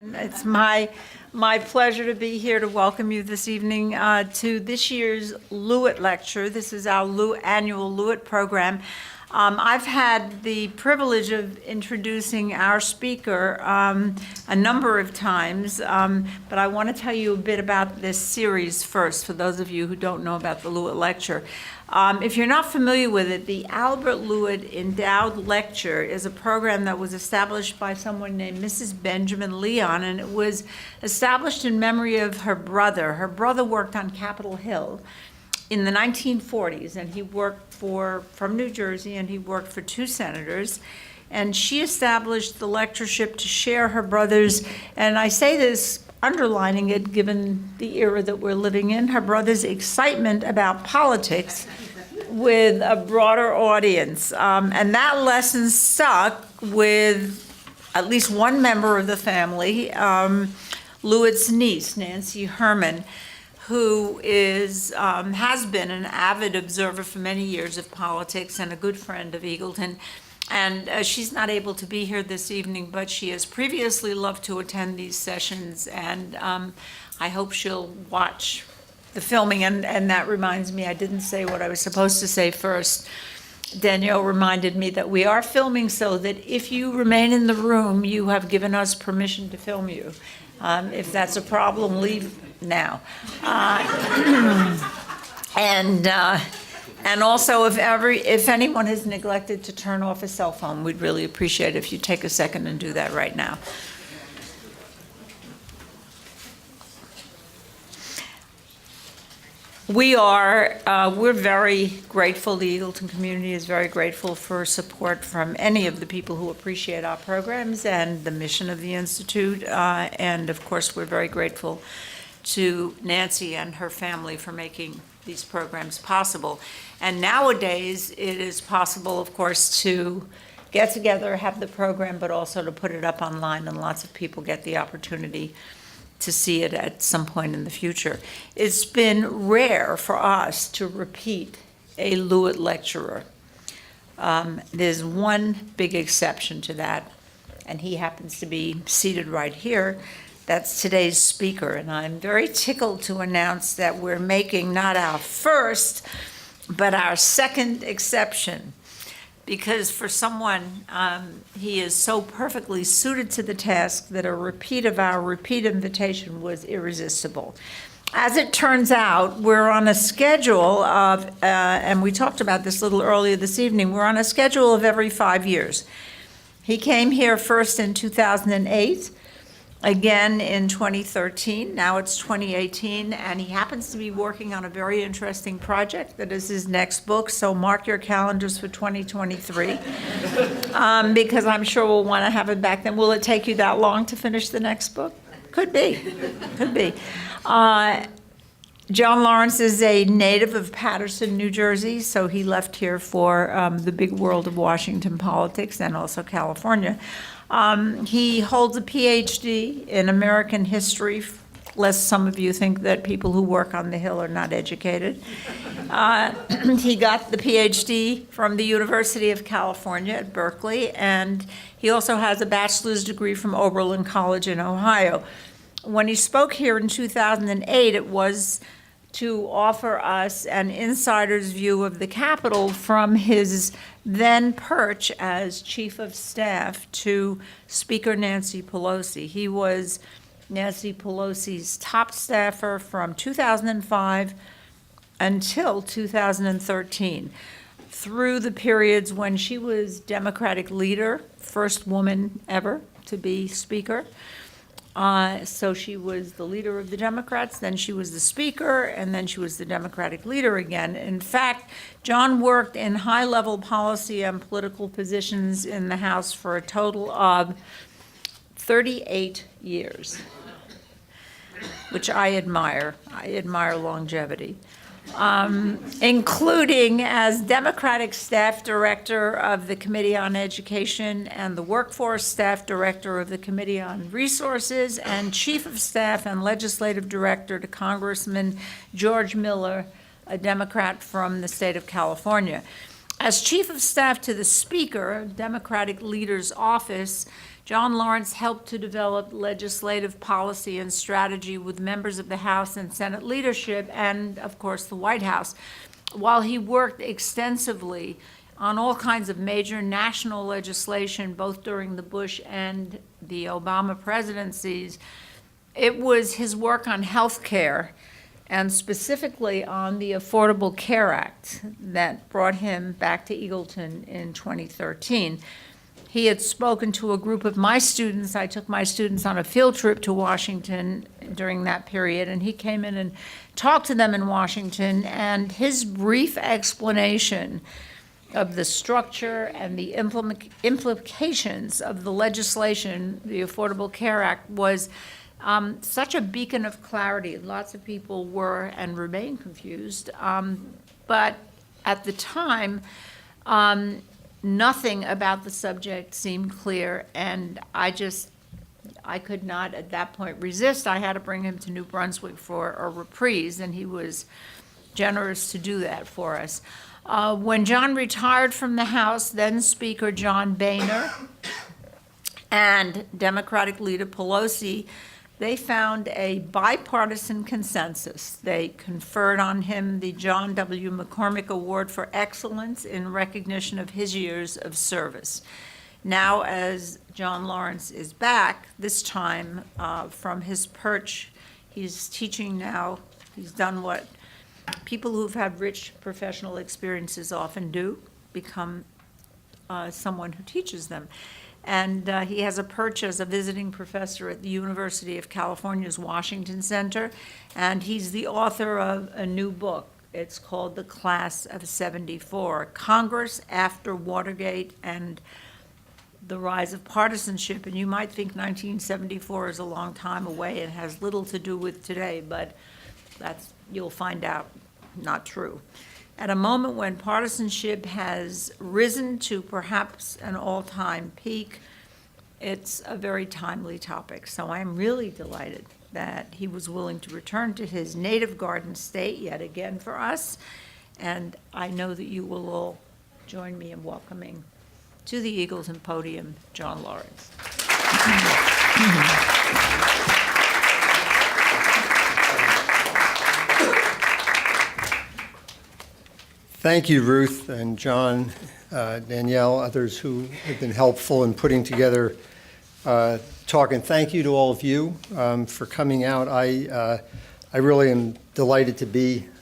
It's my pleasure to be here to welcome you this evening to this year's Lewitt Lecture. This is our annual Lewitt program. I've had the privilege of introducing our speaker a number of times, but I want to tell you a bit about this series first, for those of you who don't know about the Lewitt Lecture. If you're not familiar with it, the Albert Lewitt Endowed Lecture is a program that was established by someone named Mrs. Benjamin Leon, and it was established in memory of her brother. Her brother worked on Capitol Hill in the 1940s, and he worked from New Jersey, and he worked for two senators. And she established the lectureship to share her brother's, and I say this underlining it given the era that we're living in, her brother's excitement about politics with a broader audience. And that lesson stuck with at least one member of the family, Lewitt's niece, Nancy Herman, who has been an avid observer for many years of politics and a good friend of Eagleton. And she's not able to be here this evening, but she has previously loved to attend these sessions, and I hope she'll watch the filming. And that reminds me, I didn't say what I was supposed to say first. Danielle reminded me that we are filming, so that if you remain in the room, you have given us permission to film you. If that's a problem, leave now. And also, if anyone has neglected to turn off a cell phone, we'd really appreciate it if you take a second and do that right now. We're very grateful, the Eagleton community is very grateful for support from any of the people who appreciate our programs and the mission of the Institute. And of course, we're very grateful to Nancy and her family for making these programs possible. And nowadays, it is possible, of course, to get together, have the program, but also to put it up online, and lots of people get the opportunity to see it at some point in the future. It's been rare for us to repeat a Lewitt lecturer. There's one big exception to that, and he happens to be seated right here. That's today's speaker, and I'm very tickled to announce that we're making not our first, but our second exception, because for someone, he is so perfectly suited to the task that a repeat of our repeat invitation was irresistible. As it turns out, we're on a schedule of, and we talked about this a little earlier this evening, we're on a schedule of every 5 years. He came here first in 2008, again in 2013, now it's 2018, and he happens to be working on a very interesting project that is his next book, so mark your calendars for 2023, because I'm sure we'll want to have it back then. Will it take you that long to finish the next book? Could be, could be. John Lawrence is a native of Paterson, New Jersey, so he left here for the big world of Washington politics and also California. He holds a PhD in American history, lest some of you think that people who work on the Hill are not educated. He got the PhD from the University of California at Berkeley, and he also has a bachelor's degree from Oberlin College in Ohio. When he spoke here in 2008, it was to offer us an insider's view of the Capitol from his then perch as Chief of Staff to Speaker Nancy Pelosi. He was Nancy Pelosi's top staffer from 2005 until 2013, through the periods when she was Democratic leader, first woman ever to be Speaker. So she was the leader of the Democrats, then she was the Speaker, and then she was the Democratic leader again. In fact, John worked in high-level policy and political positions in the House for a total of 38 years, which I admire. I admire longevity. Including as Democratic Staff Director of the Committee on Education and the Workforce Staff Director of the Committee on Resources, and Chief of Staff and Legislative Director to Congressman George Miller, a Democrat from the state of California. As Chief of Staff to the Speaker, Democratic leader's office, John Lawrence helped to develop legislative policy and strategy with members of the House and Senate leadership and, of course, the White House. While he worked extensively on all kinds of major national legislation, both during the Bush and the Obama presidencies, it was his work on health care and specifically on the Affordable Care Act that brought him back to Eagleton in 2013. He had spoken to a group of my students. I took my students on a field trip to Washington during that period, and he came in and talked to them in Washington, and his brief explanation of the structure and the implications of the legislation, the Affordable Care Act, was such a beacon of clarity. Lots of people were and remain confused, but at the time, nothing about the subject seemed clear, and I could not at that point resist. I had to bring him to New Brunswick for a reprise, and he was generous to do that for us. When John retired from the House, then Speaker John Boehner and Democratic leader Pelosi, they found a bipartisan consensus. They conferred on him the John W. McCormick Award for Excellence in recognition of his years of service. Now, as John Lawrence is back, this time from his perch, he's teaching now. He's done what people who've had rich professional experiences often do, become someone who teaches them. And he has a perch as a visiting professor at the University of California's Washington Center, and he's the author of a new book. It's called The Class of '74, Congress After Watergate and the Rise of Partisanship. And you might think 1974 is a long time away and has little to do with today, but you'll find out not true. At a moment when partisanship has risen to perhaps an all-time peak, it's a very timely topic. So I'm really delighted that he was willing to return to his native Garden State yet again for us. And I know that you will all join me in welcoming to the Eagleton podium John Lawrence. Thank you, Ruth and John, Danielle, others who have been helpful in putting together talk. And thank you to all of you for coming out. I really am delighted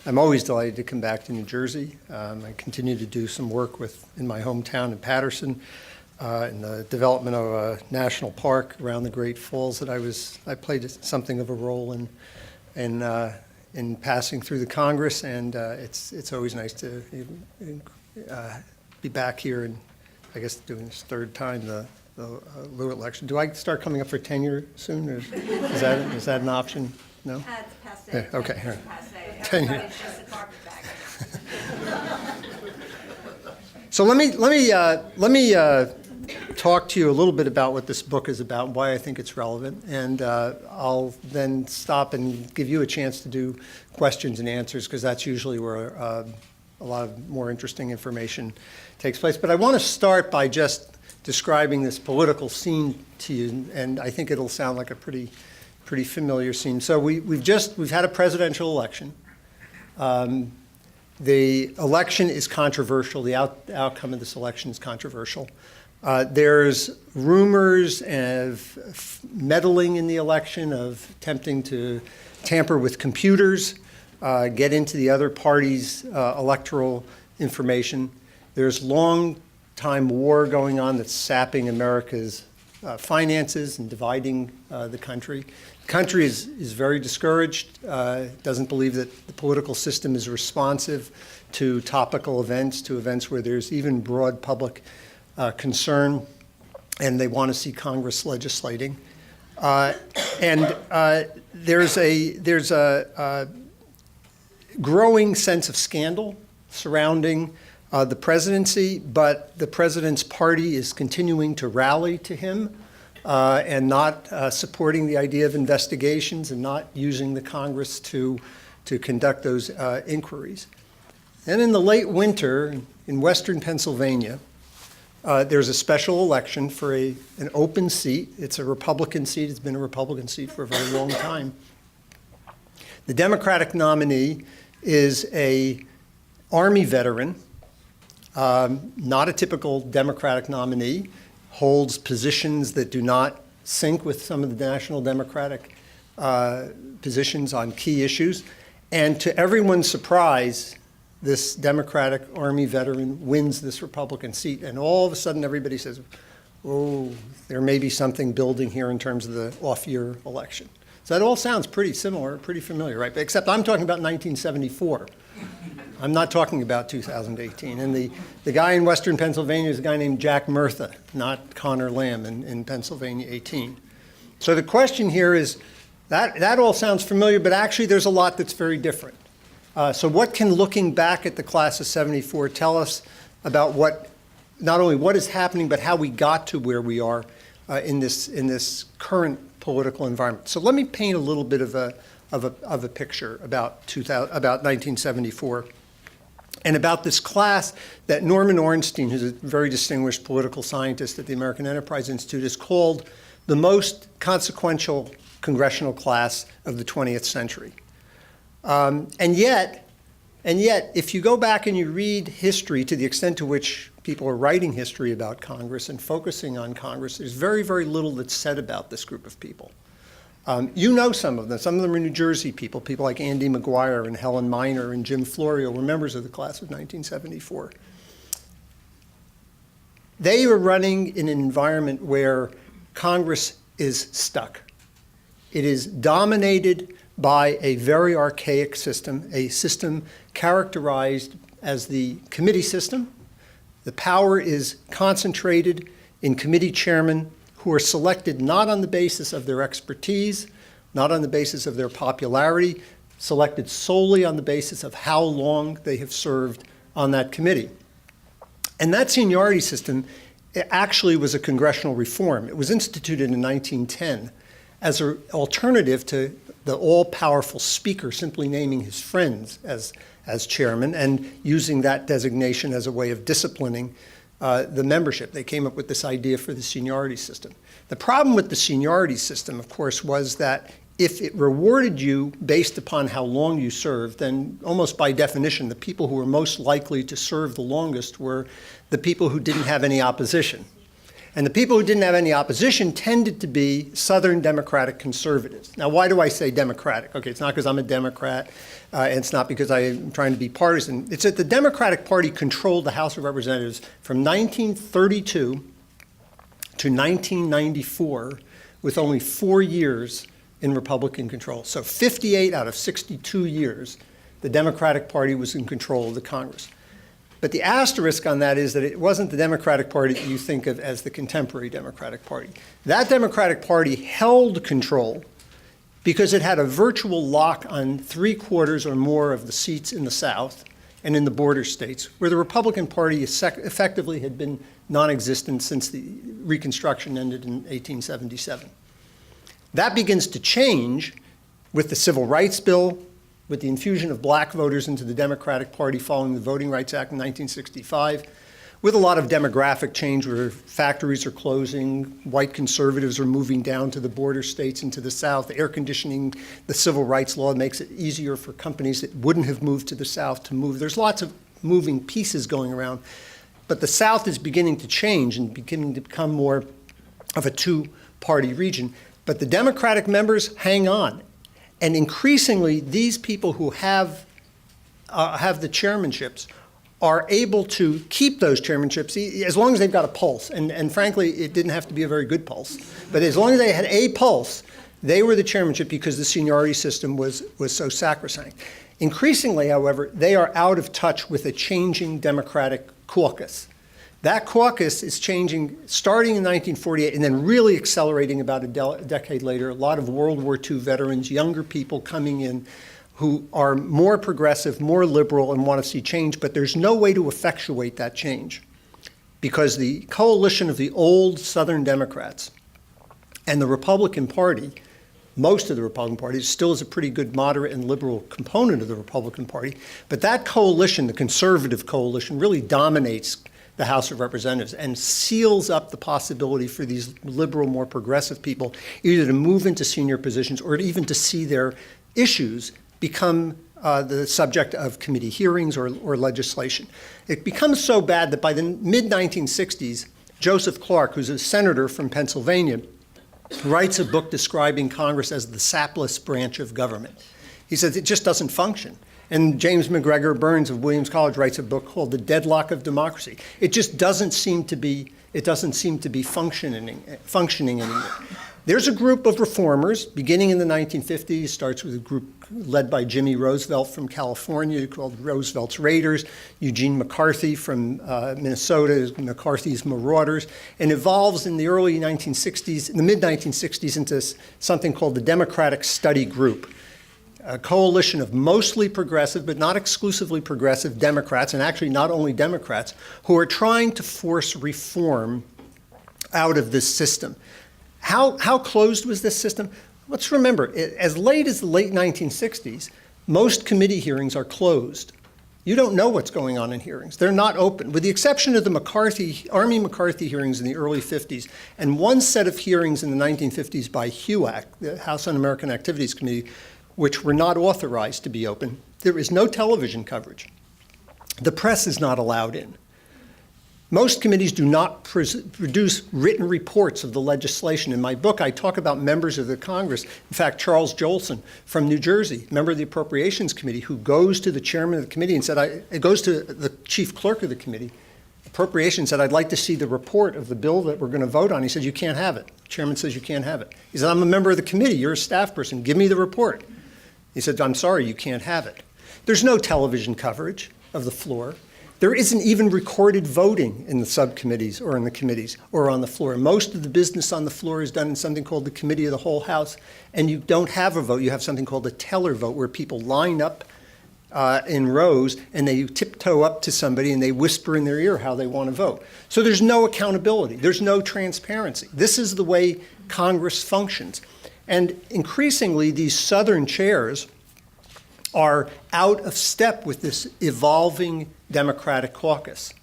I'm always delighted to come back to New Jersey. I continue to do some work in my hometown in Paterson, in the development of a national park around the Great Falls that I played something of a role in passing through the Congress, and it's always nice to be back here, and I guess doing this third time the Lewitt election. Do I start coming up for tenure soon, or is that an option? No. It's passé. Yeah, okay. It's passé. Tenure. Everybody's just a carpetbagger. So let me talk to you a little bit about what this book is about and why I think it's relevant, and I'll then stop and give you a chance to do questions and answers, because that's usually where a lot of more interesting information takes place. But I want to start by just describing this political scene to you, and I think it'll sound like a pretty familiar scene. So we've had a presidential election. The election is controversial. The outcome of this election is controversial. There's rumors of meddling in the election, of attempting to tamper with computers, get into the other party's electoral information. There's long-time war going on that's sapping America's finances and dividing the country. The country is very discouraged, doesn't believe that the political system is responsive to topical events, to events where there's even broad public concern, and they want to see Congress legislating. There's a growing sense of scandal surrounding the presidency, but the president's party is continuing to rally to him and not supporting the idea of investigations and not using the Congress to conduct those inquiries. And in the late winter in western Pennsylvania, there's a special election for an open seat. It's a Republican seat. It's been a Republican seat for a very long time. The Democratic nominee is a Army veteran, not a typical Democratic nominee, holds positions that do not sync with some of the national Democratic positions on key issues. And to everyone's surprise, this Democratic Army veteran wins this Republican seat. And all of a sudden, everybody says, oh, there may be something building here in terms of the off-year election. So that all sounds pretty similar, pretty familiar, right? But except I'm talking about 1974. I'm not talking about 2018. And the guy in Western Pennsylvania is a guy named Jack Murtha, not Connor Lamb in Pennsylvania 18. So the question here is, that all sounds familiar, but actually there's a lot that's very different. So what can looking back at the class of 74 tell us about not only what is happening, but how we got to where we are in this current political environment? So let me paint a little bit of a picture about 1974 and about this class that Norman Ornstein, who's a very distinguished political scientist at the American Enterprise Institute, has called the most consequential congressional class of the 20th century. And yet, if you go back and you read history to the extent to which people are writing history about Congress and focusing on Congress, there's very, very little that's said about this group of people. You know some of them. Some of them are New Jersey people like Andy McGuire and Helen Miner and Jim Florio were members of the class of 1974. They are running in an environment where Congress is stuck. It is dominated by a very archaic system, a system characterized as the committee system. The power is concentrated in committee chairmen who are selected not on the basis of their expertise, not on the basis of their popularity, selected solely on the basis of how long they have served on that committee. And that seniority system actually was a congressional reform. It was instituted in 1910 as an alternative to the all-powerful speaker simply naming his friends as chairman and using that designation as a way of disciplining the membership. They came up with this idea for the seniority system. The problem with the seniority system, of course, was that if it rewarded you based upon how long you served, then almost by definition, the people who were most likely to serve the longest were the people who didn't have any opposition. And the people who didn't have any opposition tended to be Southern Democratic conservatives. Now, why do I say Democratic? Okay, it's not because I'm a Democrat, and it's not because I'm trying to be partisan. It's that the Democratic Party controlled the House of Representatives from 1932 to 1994, with only 4 years in Republican control. So 58 out of 62 years, the Democratic Party was in control of the Congress. But the asterisk on that is that it wasn't the Democratic Party that you think of as the contemporary Democratic Party. That Democratic Party held control because it had a virtual lock on 3/4 or more of the seats in the South and in the border states, where the Republican Party effectively had been non-existent since the Reconstruction ended in 1877. That begins to change with the Civil Rights Bill, with the infusion of black voters into the Democratic Party following the Voting Rights Act in 1965, with a lot of demographic change where factories are closing, white conservatives are moving down to the border states and to the South, air conditioning, the civil rights law makes it easier for companies that wouldn't have moved to the South to move. There's lots of moving pieces going around, but the South is beginning to change and beginning to become more of a two-party region. But the Democratic members hang on. And increasingly, these people who have the chairmanships are able to keep those chairmanships as long as they've got a pulse. And frankly, it didn't have to be a very good pulse. But as long as they had a pulse, they were the chairmanship because the seniority system was so sacrosanct. Increasingly, however, they are out of touch with a changing Democratic caucus. That caucus is changing starting in 1948 and then really accelerating about a decade later. A lot of World War II veterans, younger people coming in who are more progressive, more liberal, and want to see change, but there's no way to effectuate that change because the coalition of the old Southern Democrats and the Republican Party, most of the Republican Party, still is a pretty good moderate and liberal component of the Republican Party, but that coalition, the conservative coalition, really dominates the House of Representatives and seals up the possibility for these liberal, more progressive people either to move into senior positions or even to see their issues become the subject of committee hearings or legislation. It becomes so bad that by the mid-1960s, Joseph Clark, who's a senator from Pennsylvania, writes a book describing Congress as the sapless branch of government. He says it just doesn't function. And James McGregor Burns of Williams College writes a book called The Deadlock of Democracy. It just doesn't seem to be functioning anymore. There's a group of reformers beginning in the 1950s, starts with a group led by Jimmy Roosevelt from California called Roosevelt's Raiders, Eugene McCarthy from Minnesota, McCarthy's Marauders, and evolves in the early 1960s, in the mid-1960s, into something called the Democratic Study Group, a coalition of mostly progressive, but not exclusively progressive Democrats, and actually not only Democrats, who are trying to force reform out of this system. How closed was this system? Let's remember, as late as the late 1960s, most committee hearings are closed. You don't know what's going on in hearings. They're not open, with the exception of the Army McCarthy hearings in the early 50s, and one set of hearings in the 1950s by HUAC, the House Un-American Activities Committee, which were not authorized to be open. There is no television coverage. The press is not allowed in. Most committees do not produce written reports of the legislation. In my book, I talk about members of the Congress. In fact, Charles Jolson from New Jersey, member of the Appropriations Committee, who goes to the chairman of the committee and said, it goes to the chief clerk of the committee, Appropriations, said, I'd like to see the report of the bill that we're going to vote on. He said, you can't have it. The chairman says you can't have it. He said, I'm a member of the committee. You're a staff person. Give me the report. He said, I'm sorry, you can't have it. There's no television coverage of the floor. There isn't even recorded voting in the subcommittees or in the committees or on the floor. Most of the business on the floor is done in something called the Committee of the Whole House, and you don't have a vote. You have something called a teller vote, where people line up in rows and they tiptoe up to somebody and they whisper in their ear how they want to vote. So there's no accountability. There's no transparency. This is the way Congress functions. And increasingly, these Southern chairs are out of step with this evolving Democratic caucus.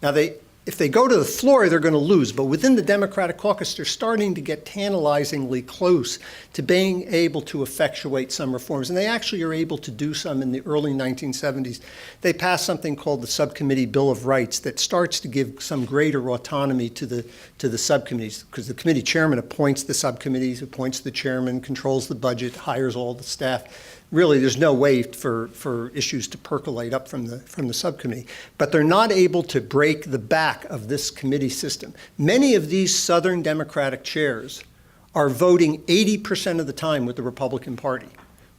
Now, if they go to the floor, they're going to lose. But within the Democratic caucus, they're starting to get tantalizingly close to being able to effectuate some reforms. And they actually are able to do some in the early 1970s. They passed something called the Subcommittee Bill of Rights that starts to give some greater autonomy to the subcommittees, because the committee chairman appoints the subcommittees, appoints the chairman, controls the budget, hires all the staff. Really, there's no way for issues to percolate up from the subcommittee. But they're not able to break the back of this committee system. Many of these Southern Democratic chairs are voting 80% of the time with the Republican Party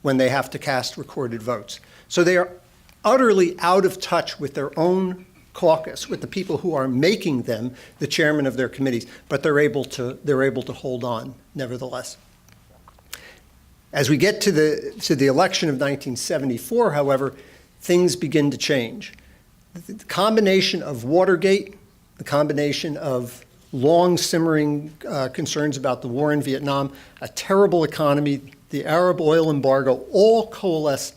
when they have to cast recorded votes. So they are utterly out of touch with their own caucus, with the people who are making them the chairman of their committees, but they're able to hold on nevertheless. As we get to the election of 1974, however, things begin to change. The combination of Watergate, the combination of long simmering concerns about the war in Vietnam, a terrible economy, the Arab oil embargo, all coalesce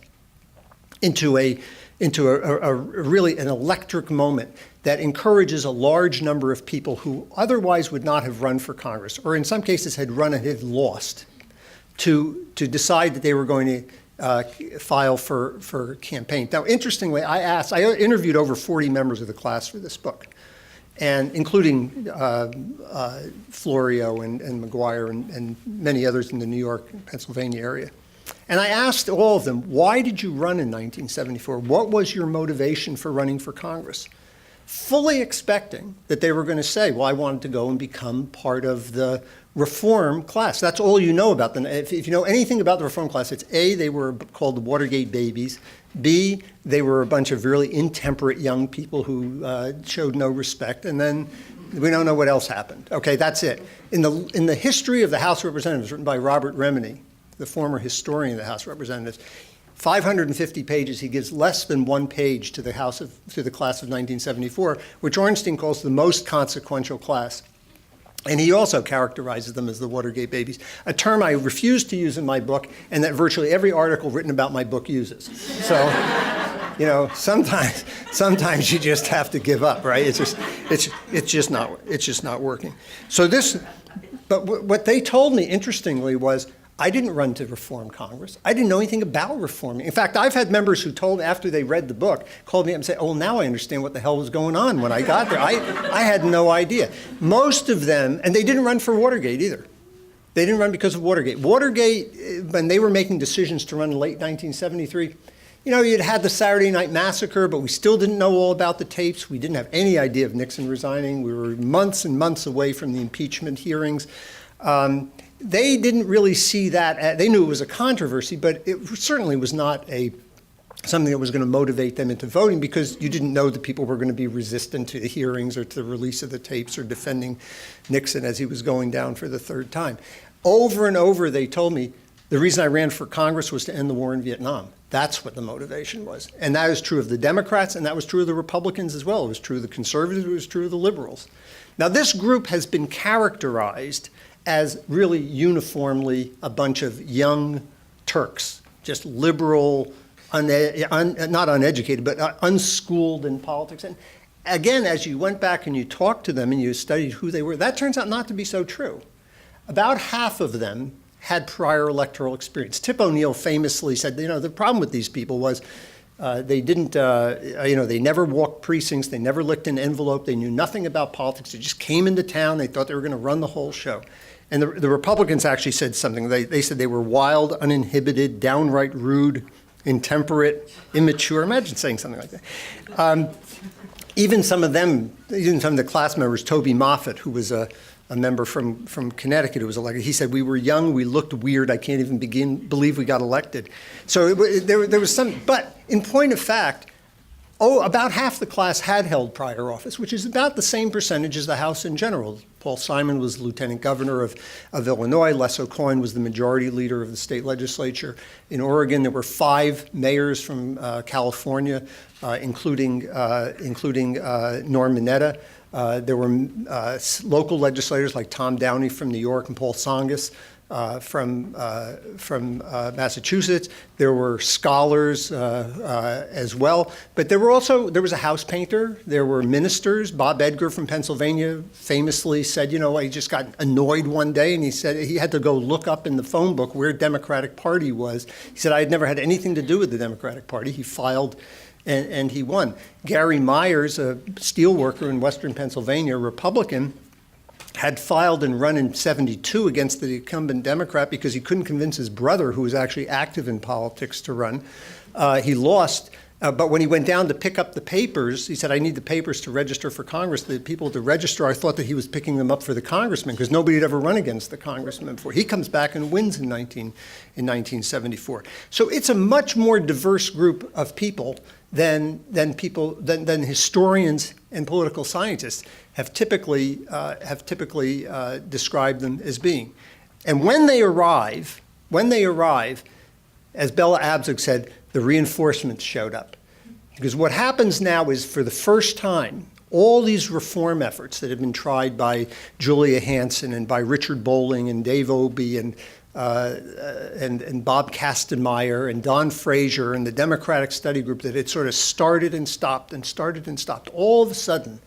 into a really an electric moment that encourages a large number of people who otherwise would not have run for Congress, or in some cases had run and had lost, to decide that they were going to file for campaign. Now, interestingly, I interviewed over 40 members of the class for this book, and including Florio and McGuire and many others in the New York and Pennsylvania area. And I asked all of them, why did you run in 1974? What was your motivation for running for Congress? Fully expecting that they were going to say, well, I wanted to go and become part of the reform class. That's all you know about them. If you know anything about the reform class, it's A, they were called the Watergate babies. B, they were a bunch of really intemperate young people who showed no respect. And then we don't know what else happened. Okay, that's it. In the history of the House of Representatives, written by Robert Remini, the former historian of the House of Representatives, 550 pages, he gives less than 1 page to the class of 1974, which Ornstein calls the most consequential class. And he also characterizes them as the Watergate babies, a term I refuse to use in my book and that virtually every article written about my book uses. So sometimes you just have to give up, right? It's just not working. So but what they told me, interestingly, was I didn't run to reform Congress. I didn't know anything about reforming. In fact, I've had members who told me after they read the book, called me up and said, "Oh, now I understand what the hell was going on when I got there. I had no idea." Most of them, and they didn't run for Watergate either. They didn't run because of Watergate. Watergate, when they were making decisions to run in late 1973, you'd had the Saturday Night Massacre, but we still didn't know all about the tapes. We didn't have any idea of Nixon resigning. We were months and months away from the impeachment hearings. They didn't really see that. They knew it was a controversy, but it certainly was not something that was going to motivate them into voting, because you didn't know that people were going to be resistant to the hearings or to the release of the tapes or defending Nixon as he was going down for the third time. Over and over, they told me the reason I ran for Congress was to end the war in Vietnam. That's what the motivation was. And that is true of the Democrats, and that was true of the Republicans as well. It was true of the conservatives, it was true of the liberals. Now, this group has been characterized as really uniformly a bunch of young Turks, just liberal, not uneducated, but unschooled in politics. And again, as you went back and you talked to them and you studied who they were, that turns out not to be so true. About half of them had prior electoral experience. Tip O'Neill famously said, the problem with these people was they didn't, they never walked precincts, they never licked an envelope, they knew nothing about politics, they just came into town, they thought they were going to run the whole show. And the Republicans actually said something. They said they were wild, uninhibited, downright rude, intemperate, immature. Imagine saying something like that. Even some of the class members, Toby Moffett, who was a member from Connecticut who was elected, he said, "We were young, we looked weird, I can't even believe we got elected." So there was some, but in point of fact, about half the class had held prior office, which is about the same percentage as the House in general. Paul Simon was lieutenant governor of Illinois. Les O'Coin was the majority leader of the state legislature. In Oregon, there were 5 mayors from California, including Norm Mineta. There were local legislators like Tom Downey from New York and Paul Tsongas from Massachusetts. There were scholars as well, but there was a house painter. There were ministers. Bob Edgar from Pennsylvania famously said, he just got annoyed one day, and he said he had to go look up in the phone book where Democratic Party was. He said, "I had never had anything to do with the Democratic Party." He filed, and he won. Gary Myers, a steel worker in Western Pennsylvania, Republican, had filed and run in 72 against the incumbent Democrat because he couldn't convince his brother, who was actually active in politics, to run. He lost, but when he went down to pick up the papers, he said, "I need the papers to register for Congress." The people at the registrar thought that he was picking them up for the congressman because nobody had ever run against the congressman before. He comes back and wins in 1974. So it's a much more diverse group of people than historians and political scientists have typically described them as being. And when they arrive, as Bella Abzug said, the reinforcements showed up. Because what happens now is, for the first time, all these reform efforts that have been tried by Julia Hanson and by Richard Bolling and Dave Obey and Bob Kastenmeier and Don Frazier and the Democratic Study Group, that had sort of started and stopped and started and stopped. All of a sudden,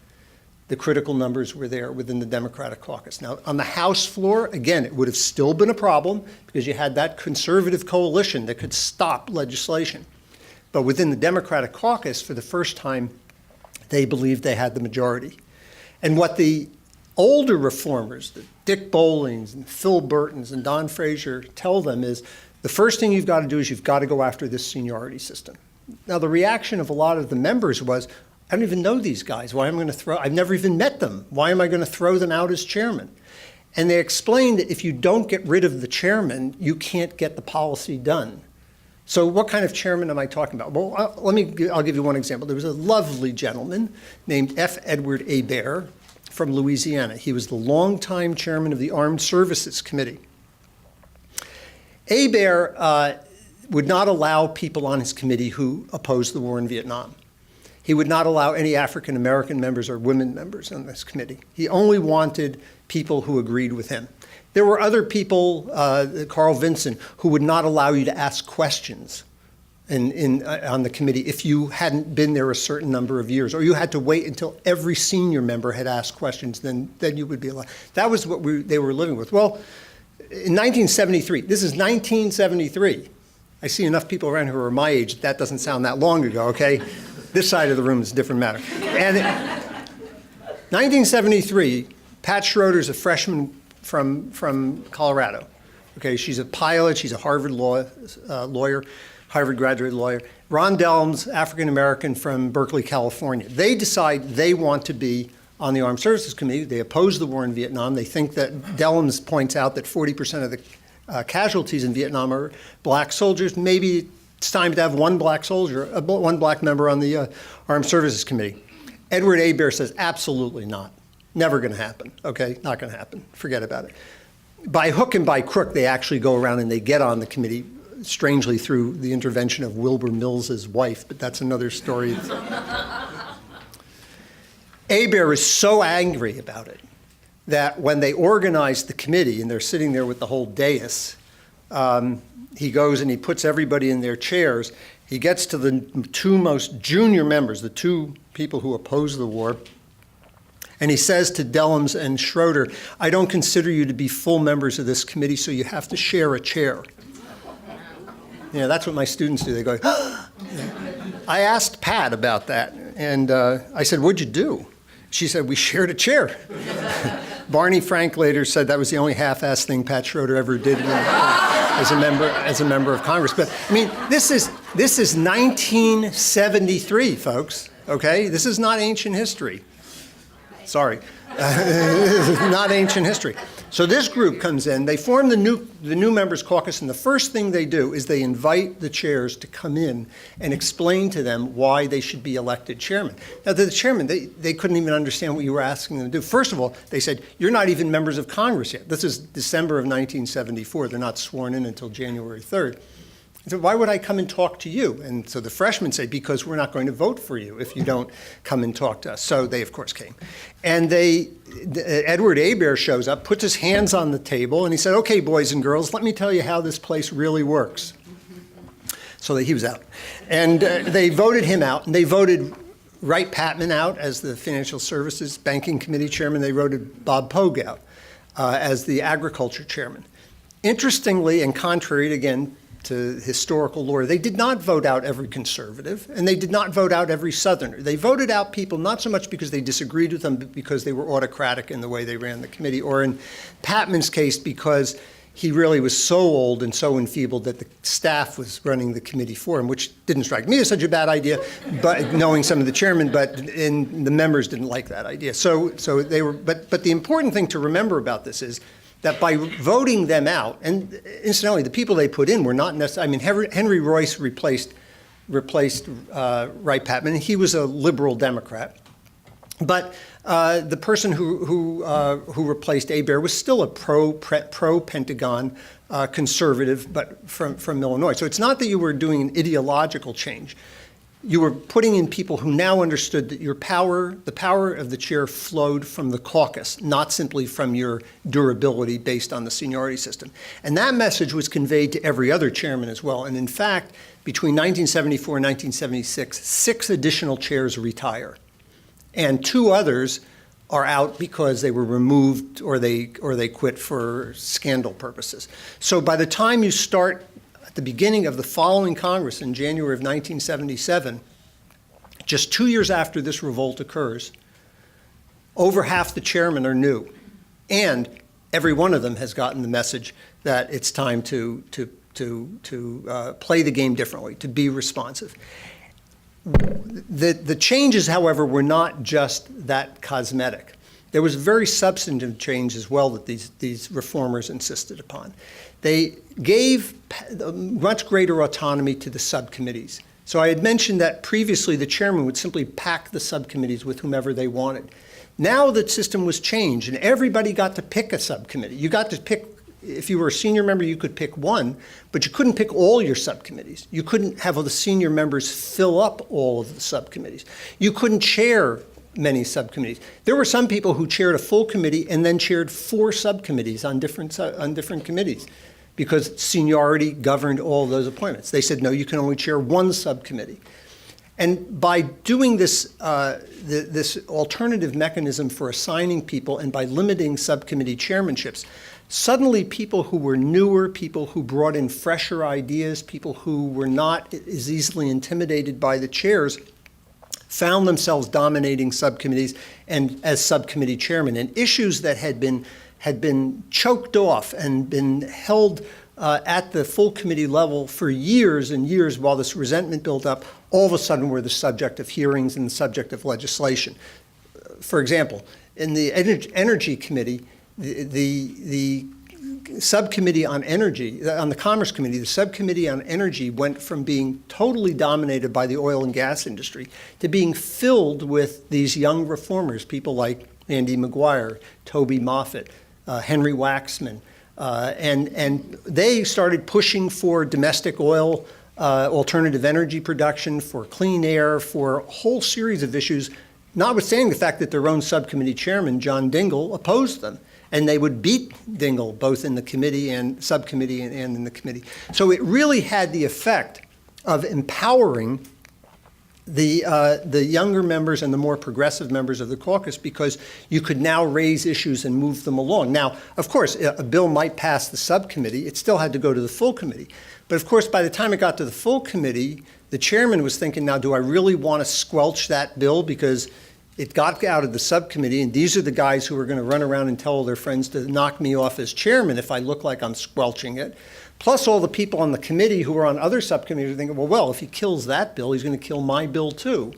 the critical numbers were there within the Democratic caucus. Now, on the House floor, again, it would have still been a problem because you had that conservative coalition that could stop legislation. But within the Democratic caucus, for the first time, they believed they had the majority. And what the older reformers, the Dick Bollings and Phil Burtons and Don Frazier, tell them is, the first thing you've got to do is you've got to go after this seniority system. Now, the reaction of a lot of the members was, "I don't even know these guys. Why am I going to throw? I've never even met them. Why am I going to throw them out as chairman?" And they explained that if you don't get rid of the chairman, you can't get the policy done. So what kind of chairman am I talking about? Well, I'll give you one example. There was a lovely gentleman named F. Edward Hebert from Louisiana. He was the longtime chairman of the Armed Services Committee. Hebert would not allow people on his committee who opposed the war in Vietnam. He would not allow any African-American members or women members on this committee. He only wanted people who agreed with him. There were other people, Carl Vinson, who would not allow you to ask questions on the committee if you hadn't been there a certain number of years, or you had to wait until every senior member had asked questions, then you would be allowed. That was what they were living with. Well, in 1973, this is 1973. I see enough people around who are my age, that doesn't sound that long ago, okay? This side of the room is a different matter. And 1973, Pat Schroeder's a freshman from Colorado. Okay, she's a pilot, she's a Harvard lawyer, Harvard graduate lawyer. Ron Dellums, African-American from Berkeley, California. They decide they want to be on the Armed Services Committee. They oppose the war in Vietnam. They think that Dellums points out that 40% of the casualties in Vietnam are black soldiers. Maybe it's time to have one black soldier, one black member on the Armed Services Committee. Edward Hebert says, absolutely not. Never going to happen, okay? Not going to happen. Forget about it. By hook and by crook, they actually go around and they get on the committee, strangely through the intervention of Wilbur Mills's wife, but that's another story. Hebert is so angry about it that when they organized the committee and they're sitting there with the whole dais, he goes and he puts everybody in their chairs. He gets to the two most junior members, the two people who oppose the war, and he says to Dellums and Schroeder, I don't consider you to be full members of this committee, so you have to share a chair. You know, that's what my students do. They go, I asked Pat about that, and I said, what'd you do? She said, we shared a chair. Barney Frank later said that was the only half-assed thing Pat Schroeder ever did as a member of Congress. But I mean, this is 1973, folks. Okay, this is not ancient history. Sorry, this is not ancient history. So this group comes in. They form the new members caucus, and the first thing they do is they invite the chairs to come in and explain to them why they should be elected chairman. Now, the chairman, they couldn't even understand what you were asking them to do. First of all, they said, you're not even members of Congress yet. This is December of 1974. They're not sworn in until January 3rd. I said, why would I come and talk to you? And so the freshmen say, because we're not going to vote for you if you don't come and talk to us. So they, of course, came. And Edward Hebert shows up, puts his hands on the table, and he said, okay, boys and girls, let me tell you how this place really works. So he was out. And they voted him out, and they voted Wright Patman out as the Financial Services Banking Committee chairman. They voted Bob Pogue out as the Agriculture chairman. Interestingly, and contrary again to historical lore, they did not vote out every conservative, and they did not vote out every Southerner. They voted out people not so much because they disagreed with them, but because they were autocratic in the way they ran the committee, or in Patman's case, because he really was so old and so enfeebled that the staff was running the committee for him, which didn't strike me as such a bad idea, but knowing some of the chairmen, but the members didn't like that idea. So they were, but the important thing to remember about this is that by voting them out, and incidentally, the people they put in were not necessarily, I mean, Henry Royce replaced Wright Patman. He was a liberal Democrat. But the person who replaced Hebert was still a pro-Pentagon conservative, but from Illinois. So it's not that you were doing an ideological change. You were putting in people who now understood that the power of the chair flowed from the caucus, not simply from your durability based on the seniority system. And that message was conveyed to every other chairman as well. And in fact, between 1974 and 1976, 6 additional chairs retire. And 2 others are out because they were removed or they quit for scandal purposes. So by the time you start the beginning of the following Congress in January of 1977, just 2 years after this revolt occurs, over half the chairmen are new. And every one of them has gotten the message that it's time to play the game differently, to be responsive. The changes, however, were not just that cosmetic. There was very substantive change as well that these reformers insisted upon. They gave much greater autonomy to the subcommittees. So I had mentioned that previously the chairman would simply pack the subcommittees with whomever they wanted. Now the system was changed and everybody got to pick a subcommittee. You got to pick, if you were a senior member, you could pick one, but you couldn't pick all your subcommittees. You couldn't have all the senior members fill up all of the subcommittees. You couldn't chair many subcommittees. There were some people who chaired a full committee and then chaired 4 subcommittees on different committees. because seniority governed all those appointments. They said, no, you can only chair one subcommittee. And by doing this, this alternative mechanism for assigning people and by limiting subcommittee chairmanships, suddenly people who were newer, people who brought in fresher ideas, people who were not as easily intimidated by the chairs, found themselves dominating subcommittees and as subcommittee chairman. And issues that had been choked off and been held at the full committee level for years and years while this resentment built up, all of a sudden were the subject of hearings and the subject of legislation. For example, in the Energy Committee, the subcommittee on energy, on the Commerce Committee, the subcommittee on energy went from being totally dominated by the oil and gas industry to being filled with these young reformers, people like Andy McGuire, Toby Moffett, Henry Waxman, and they started pushing for domestic oil, alternative energy production, for clean air, for a whole series of issues, notwithstanding the fact that their own subcommittee chairman, John Dingell, opposed them. And they would beat Dingell both in the committee and subcommittee and in the committee. So it really had the effect of empowering the younger members and the more progressive members of the caucus, because you could now raise issues and move them along. Now, of course, a bill might pass the subcommittee. It still had to go to the full committee. But of course, by the time it got to the full committee, the chairman was thinking, now, do I really want to squelch that bill? Because it got out of the subcommittee, and these are the guys who are going to run around and tell their friends to knock me off as chairman if I look like I'm squelching it. Plus all the people on the committee who are on other subcommittees are thinking, well, if he kills that bill, he's going to kill my bill too.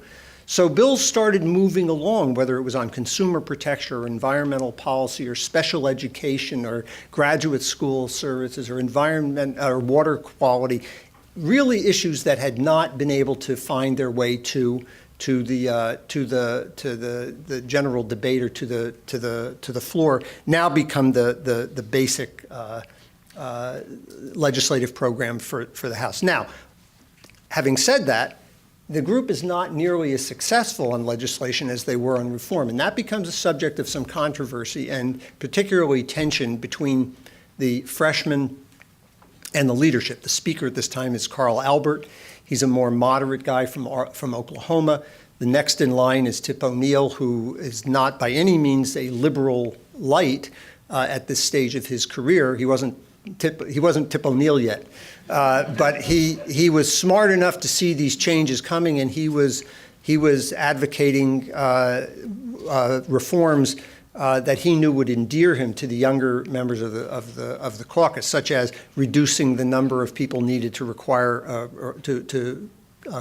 So bills started moving along, whether it was on consumer protection or environmental policy or special education or graduate school services or environment or water quality, really issues that had not been able to find their way to the general debate or to the floor, now become the basic legislative program for the House. Now, having said that, the group is not nearly as successful on legislation as they were on reform, and that becomes a subject of some controversy and particularly tension between the freshmen and the leadership. The speaker at this time is Carl Albert. He's a more moderate guy from Oklahoma. The next in line is Tip O'Neill, who is not by any means a liberal light at this stage of his career. He wasn't Tip O'Neill yet, but he was smart enough to see these changes coming, and he was advocating reforms that he knew would endear him to the younger members of the caucus, such as reducing the number of people needed to require to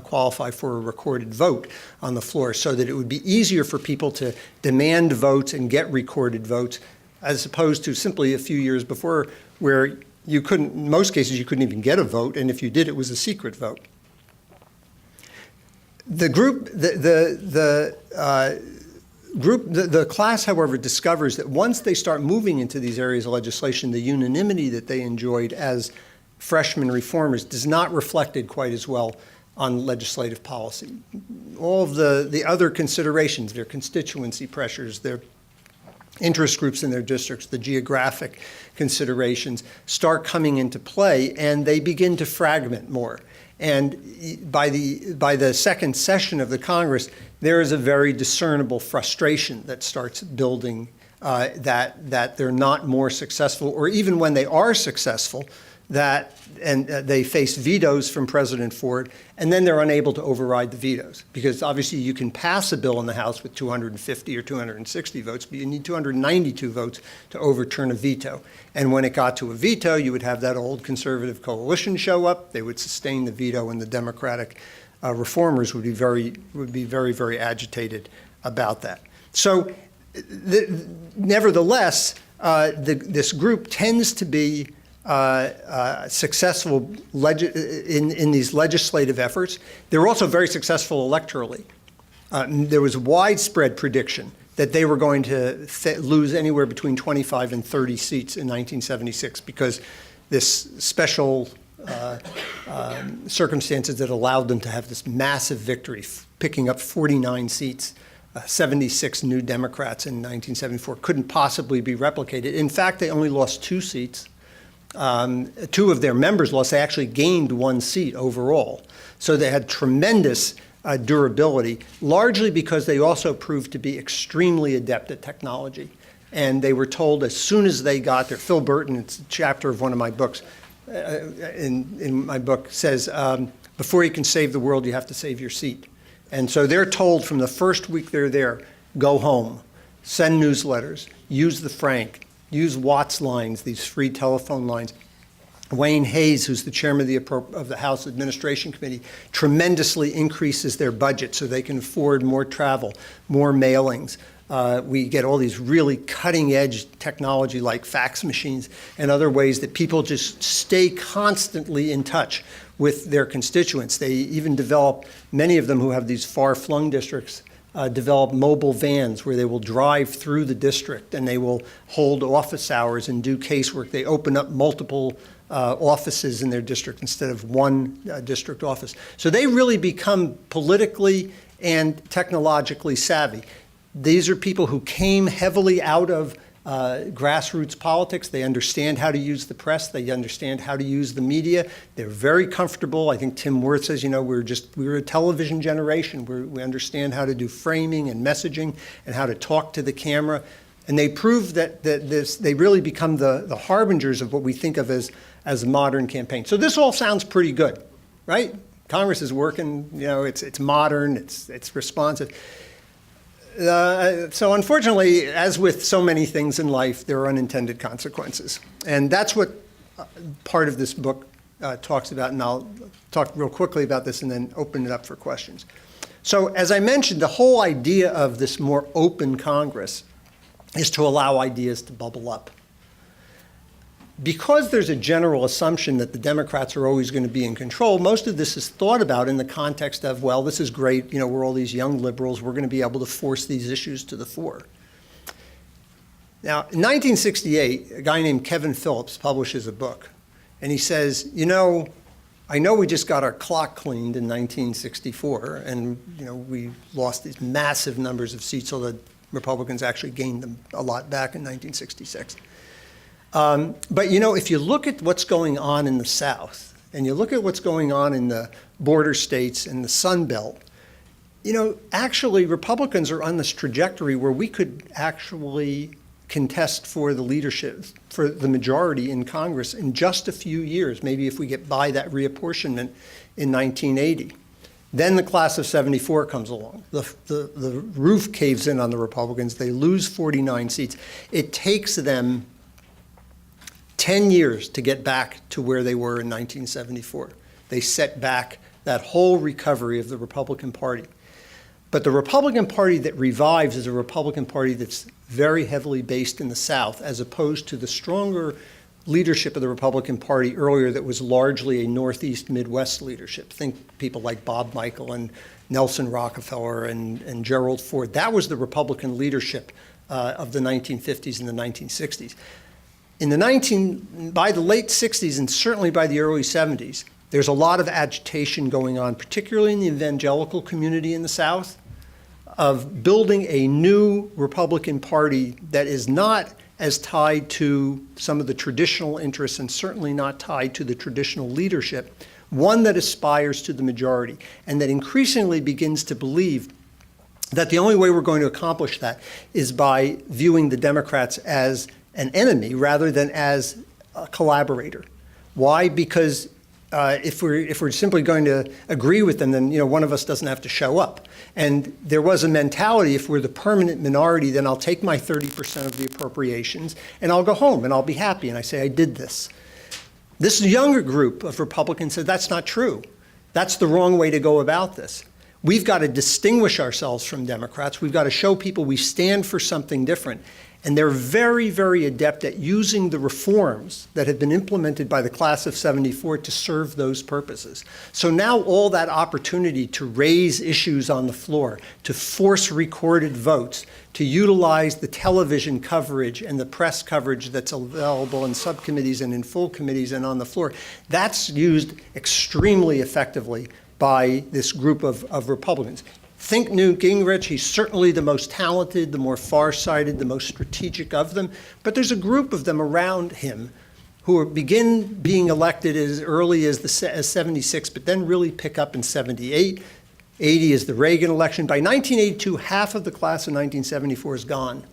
qualify for a recorded vote on the floor, so that it would be easier for people to demand votes and get recorded votes, as opposed to simply a few years before, where you couldn't, in most cases, you couldn't even get a vote, and if you did, it was a secret vote. The class, however, discovers that once they start moving into these areas of legislation, the unanimity that they enjoyed as freshman reformers does not reflected quite as well on legislative policy. All of the other considerations, their constituency pressures, their interest groups in their districts, the geographic considerations start coming into play, and they begin to fragment more. And by the second session of the Congress, there is a very discernible frustration that starts building that they're not more successful, or even when they are successful, they face vetoes from President Ford, and then they're unable to override the vetoes. Because obviously you can pass a bill in the House with 250 or 260 votes, but you need 292 votes to overturn a veto. And when it got to a veto, you would have that old conservative coalition show up, they would sustain the veto, and the Democratic reformers would be very, very agitated about that. So nevertheless, this group tends to be successful in these legislative efforts. They were also very successful electorally. There was widespread prediction that they were going to lose anywhere between 25 and 30 seats in 1976 because this special circumstances that allowed them to have this massive victory, picking up 49 seats, 76 new Democrats in 1974, couldn't possibly be replicated. In fact, they only lost 2 seats. Two of their members lost. They actually gained one seat overall. So they had tremendous durability, largely because they also proved to be extremely adept at technology. And they were told as soon as they got there, Phil Burton, it's a chapter of one of my books, in my book, says, before you can save the world, you have to save your seat. And so they're told from the first week they're there, go home, send newsletters, use the Frank, use Watt's lines, these free telephone lines. Wayne Hayes, who's the chairman of the House Administration Committee, tremendously increases their budget so they can afford more travel, more mailings. We get all these really cutting-edge technology like fax machines and other ways that people just stay constantly in touch with their constituents. They even develop, many of them who have these far-flung districts, develop mobile vans where they will drive through the district and they will hold office hours and do casework. They open up multiple offices in their district instead of one district office. So they really become politically and technologically savvy. These are people who came heavily out of grassroots politics. They understand how to use the press. They understand how to use the media. They're very comfortable. I think Tim Wirth says, you know, we're a television generation. We understand how to do framing and messaging and how to talk to the camera. And they prove that they really become the harbingers of what we think of as a modern campaign. So this all sounds pretty good, right? Congress is working, you know, it's modern, it's responsive. So unfortunately, as with so many things in life, there are unintended consequences. And that's what part of this book talks about, and I'll talk real quickly about this and then open it up for questions. So as I mentioned, the whole idea of this more open Congress is to allow ideas to bubble up. Because there's a general assumption that the Democrats are always going to be in control, most of this is thought about in the context of, well, this is great, you know, we're all these young liberals, we're going to be able to force these issues to the fore. Now, in 1968, a guy named Kevin Phillips publishes a book, and he says, you know, I know we just got our clock cleaned in 1964, and, you know, we lost these massive numbers of seats, although Republicans actually gained them a lot back in 1966. But, you know, if you look at what's going on in the South, and you look at what's going on in the border states and the Sun Belt, you know, actually Republicans are on this trajectory where we could actually contest for the leadership, for the majority in Congress in just a few years, maybe if we get by that reapportionment in 1980. Then the class of 74 comes along. The roof caves in on the Republicans. They lose 49 seats. It takes them 10 years to get back to where they were in 1974. They set back that whole recovery of the Republican Party. But the Republican Party that revives is a Republican Party that's very heavily based in the South, as opposed to the stronger leadership of the Republican Party earlier that was largely a Northeast Midwest leadership. Think people like Bob Michel and Nelson Rockefeller and Gerald Ford. That was the Republican leadership of the 1950s and the 1960s. By the late 60s and certainly by the early 70s, there's a lot of agitation going on, particularly in the evangelical community in the South, of building a new Republican Party that is not as tied to some of the traditional interests and certainly not tied to the traditional leadership, one that aspires to the majority and that increasingly begins to believe that the only way we're going to accomplish that is by viewing the Democrats as an enemy rather than as a collaborator. Why? Because if we're simply going to agree with them, then, you know, one of us doesn't have to show up. And there was a mentality, if we're the permanent minority, then I'll take my 30% of the appropriations and I'll go home and I'll be happy. And I say, I did this. This younger group of Republicans said that's not true. That's the wrong way to go about this. We've got to distinguish ourselves from Democrats. We've got to show people we stand for something different. And they're very, very adept at using the reforms that have been implemented by the class of 74 to serve those purposes. So now all that opportunity to raise issues on the floor, to force recorded votes, to utilize the television coverage and the press coverage that's available in subcommittees and in full committees and on the floor, that's used extremely effectively by this group of Republicans. Think Newt Gingrich, he's certainly the most talented, the more far-sighted, the most strategic of them, but there's a group of them around him begin being elected as early as 76, but then really pick up in 78. 80 is the Reagan election. By 1982, half of the class of 1974 is gone.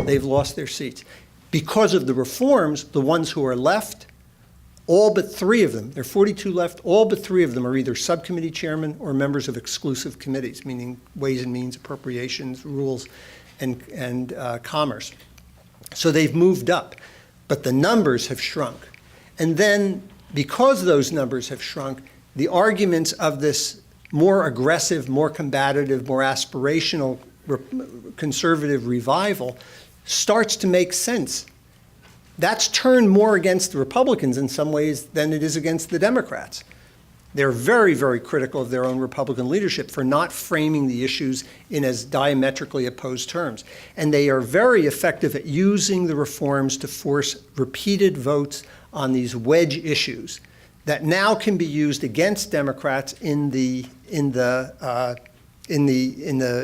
They've lost their seats. Because of the reforms, the ones who are left, all but 3 of them, there are 42 left, all but 3 of them are either subcommittee chairmen or members of exclusive committees, meaning Ways and Means, Appropriations, Rules, and Commerce. So they've moved up, but the numbers have shrunk. And then, because those numbers have shrunk, the arguments of this more aggressive, more combative, more aspirational conservative revival starts to make sense. That's turned more against the Republicans in some ways than it is against the Democrats. They're very, very critical of their own Republican leadership for not framing the issues in as diametrically opposed terms. And they are very effective at using the reforms to force repeated votes on these wedge issues that now can be used against Democrats in the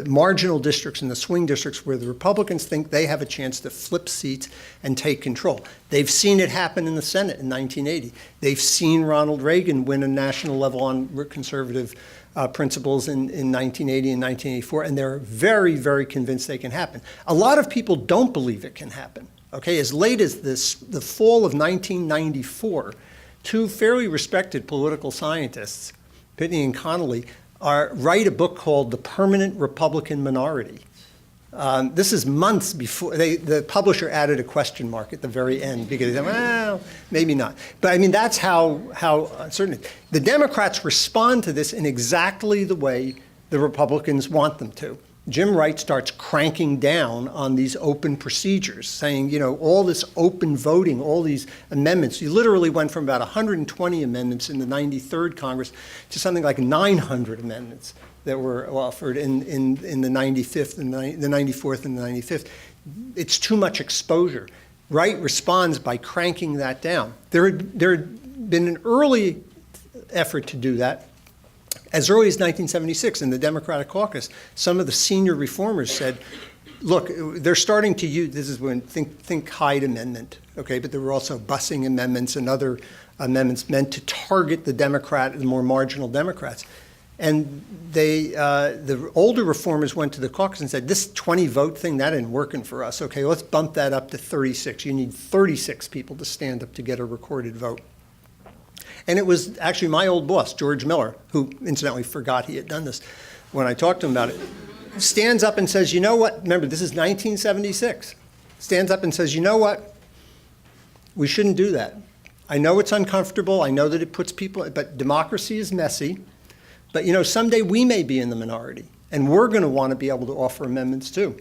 marginal districts, in the swing districts, where the Republicans think they have a chance to flip seats and take control. They've seen it happen in the Senate in 1980. They've seen Ronald Reagan win a national level on conservative principles in 1980 and 1984, and they're very, very convinced they can happen. A lot of people don't believe it can happen. Okay, as late as the fall of 1994, 2 fairly respected political scientists, Pitney and Connolly, write a book called The Permanent Republican Minority. This is months before, the publisher added a question mark at the very end because they said, well, maybe not. But I mean, that's how uncertain it is. The Democrats respond to this in exactly the way the Republicans want them to. Jim Wright starts cranking down on these open procedures, saying, you know, all this open voting, all these amendments. You literally went from about 120 amendments in the 93rd Congress to something like 900 amendments that were offered in the 95th and the 94th and the 95th. It's too much exposure. Wright responds by cranking that down. There had been an early effort to do that. As early as 1976 in the Democratic caucus, some of the senior reformers said, look, they're starting to use, this is when think Hyde Amendment, okay, but there were also busing amendments and other amendments meant to target the more marginal Democrats. And the older reformers went to the caucus and said, this 20-vote thing, that ain't working for us. Okay, let's bump that up to 36. You need 36 people to stand up to get a recorded vote. And it was actually my old boss, George Miller, who incidentally forgot he had done this when I talked to him about it, stands up and says, you know what? Remember, this is 1976. Stands up and says, you know what? We shouldn't do that. I know it's uncomfortable. I know that it puts people, but democracy is messy. But, you know, someday we may be in the minority, and we're going to want to be able to offer amendments too.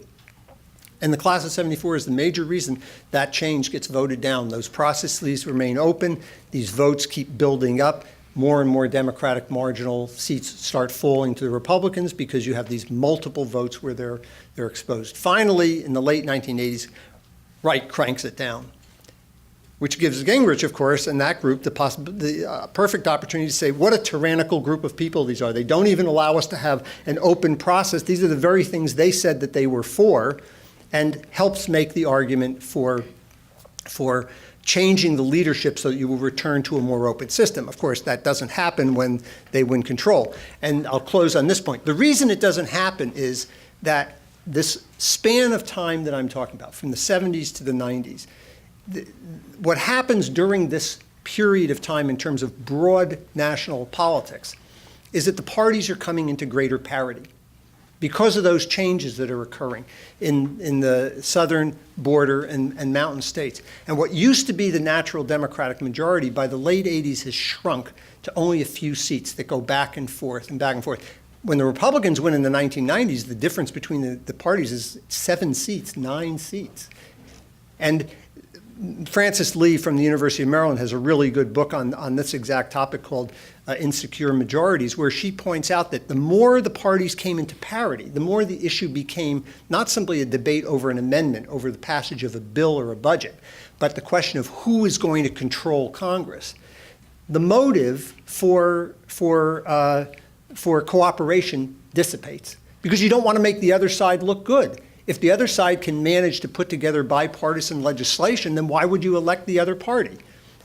And the class of 74 is the major reason that change gets voted down. Those processes remain open. These votes keep building up. More and more Democratic marginal seats start falling to the Republicans because you have these multiple votes where they're exposed. Finally, in the late 1980s, Wright cranks it down, which gives Gingrich, of course, and that group the perfect opportunity to say, what a tyrannical group of people these are. They don't even allow us to have an open process. These are the very things they said that they were for, and helps make the argument for changing the leadership so that you will return to a more open system. Of course, that doesn't happen when they win control. And I'll close on this point. The reason it doesn't happen is that this span of time that I'm talking about, from the 70s to the 90s, what happens during this period of time in terms of broad national politics is that the parties are coming into greater parity because of those changes that are occurring in the southern border and mountain states. And what used to be the natural Democratic majority by the late 80s has shrunk to only a few seats that go back and forth and back and forth. When the Republicans win in the 1990s, the difference between the parties is 7 seats, 9 seats. And Frances Lee from the University of Maryland has a really good book on this exact topic called Insecure Majorities, where she points out that the more the parties came into parity, the more the issue became not simply a debate over an amendment, over the passage of a bill or a budget, but the question of who is going to control Congress. The motive for cooperation dissipates because you don't want to make the other side look good. If the other side can manage to put together bipartisan legislation, then why would you elect the other party?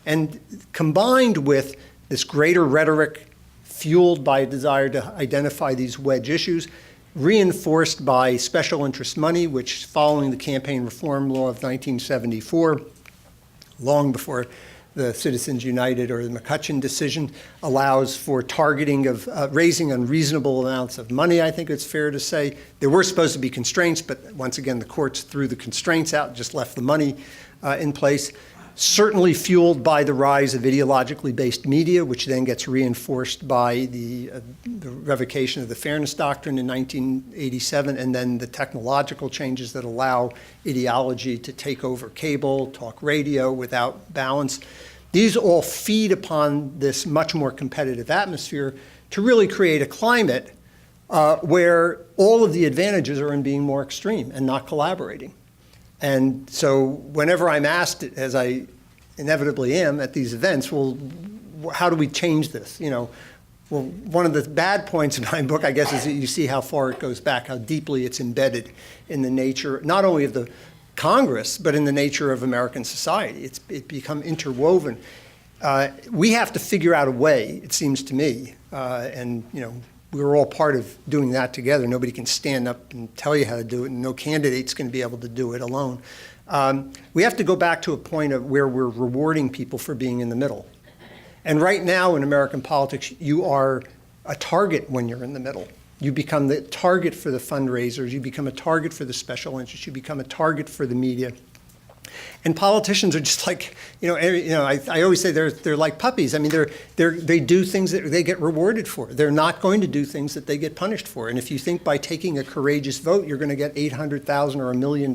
And combined with this greater rhetoric fueled by a desire to identify these wedge issues, reinforced by special interest money, which following the campaign reform law of 1974, long before the Citizens United or the McCutcheon decision, allows for targeting of raising unreasonable amounts of money, I think it's fair to say. There were supposed to be constraints, but once again, the courts threw the constraints out, just left the money in place. Certainly fueled by the rise of ideologically based media, which then gets reinforced by the revocation of the Fairness Doctrine in 1987, and then the technological changes that allow ideology to take over cable, talk radio without balance. These all feed upon this much more competitive atmosphere to really create a climate where all of the advantages are in being more extreme and not collaborating. And so whenever I'm asked, as I inevitably am at these events, well, how do we change this? Well, one of the bad points in my book, I guess, is that you see how far it goes back, how deeply it's embedded in the nature, not only of the Congress, but in the nature of American society. It's become interwoven. We have to figure out a way, it seems to me, and we're all part of doing that together. Nobody can stand up and tell you how to do it, and no candidate's going to be able to do it alone. We have to go back to a point of where we're rewarding people for being in the middle. And right now in American politics, you are a target when you're in the middle. You become the target for the fundraisers. You become a target for the special interests. You become a target for the media. And politicians are just like, I always say they're like puppies. I mean, they do things that they get rewarded for. They're not going to do things that they get punished for. And if you think by taking a courageous vote, you're going to get $800,000 or $1 million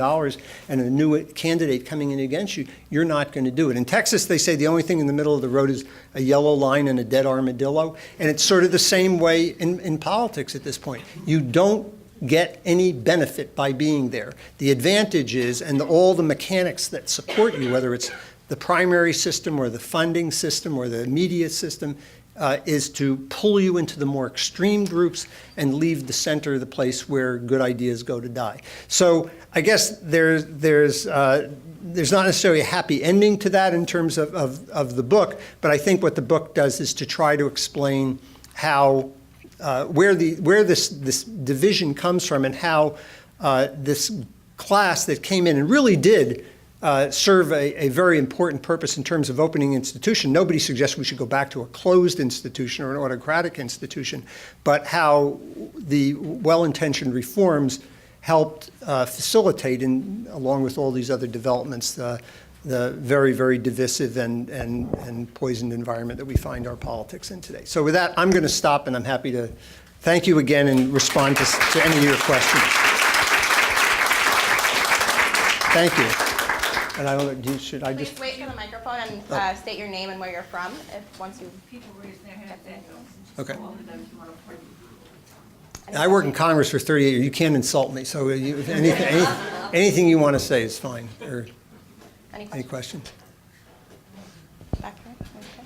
and a new candidate coming in against you, you're not going to do it. In Texas, they say the only thing in the middle of the road is a yellow line and a dead armadillo. And it's sort of the same way in politics at this point. You don't get any benefit by being there. The advantage is, and all the mechanics that support you, whether it's the primary system or the funding system or the media system, is to pull you into the more extreme groups and leave the center the place where good ideas go to die. So I guess there's not necessarily a happy ending to that in terms of the book, but I think what the book does is to try to explain how where this division comes from and how this class that came in and really did serve a very important purpose in terms of opening institution. Nobody suggests we should go back to a closed institution or an autocratic institution, but how the well-intentioned reforms helped facilitate, along with all these other developments, the very, very divisive and poisoned environment that we find our politics in today. So with that, I'm going to stop, and I'm happy to thank you again and respond to any of your questions. Thank you. And I don't know, should I just... Please wait for the microphone and state your name and where you're from, once you... People raise their hands. Okay. I work in Congress for 38 years. You can't insult me, so anything you want to say is fine. Or any questions? Back here. Okay.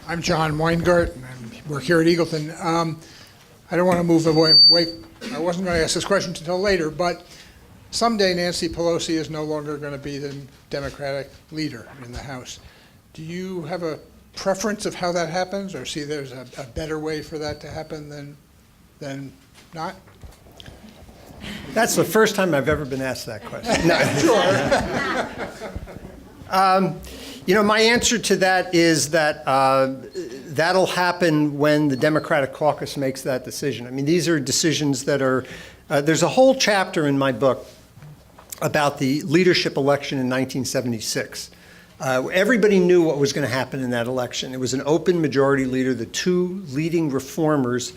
I'm John Weingart, and I work here at Eagleton. I don't want to move away. I wasn't going to ask this question until later, but someday Nancy Pelosi is no longer going to be the Democratic leader in the House. Do you have a preference of how that happens, or see there's a better way for that to happen than not? That's the first time I've ever been asked that question. No. Sure. My answer to that is that that'll happen when the Democratic caucus makes that decision. I mean, these are decisions that are, there's a whole chapter in my book about the leadership election in 1976. Everybody knew what was going to happen in that election. It was an open majority leader. The two leading reformers,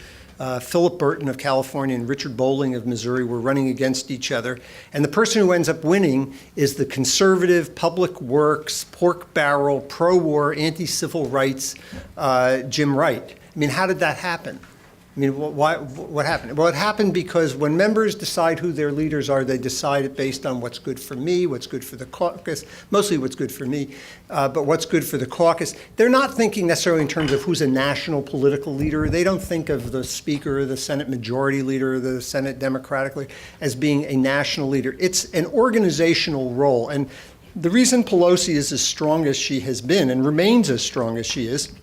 Philip Burton of California and Richard Bolling of Missouri, were running against each other. And the person who ends up winning is the conservative, public works, pork barrel, pro-war, anti-civil rights Jim Wright. I mean, how did that happen? I mean, what happened? Well, it happened because when members decide who their leaders are, they decide it based on what's good for me, what's good for the caucus, mostly what's good for me, but what's good for the caucus. They're not thinking necessarily in terms of who's a national political leader. They don't think of the Speaker, the Senate Majority Leader, the Senate Democratic leader as being a national leader. It's an organizational role. And the reason Pelosi is as strong as she has been and remains as strong as she is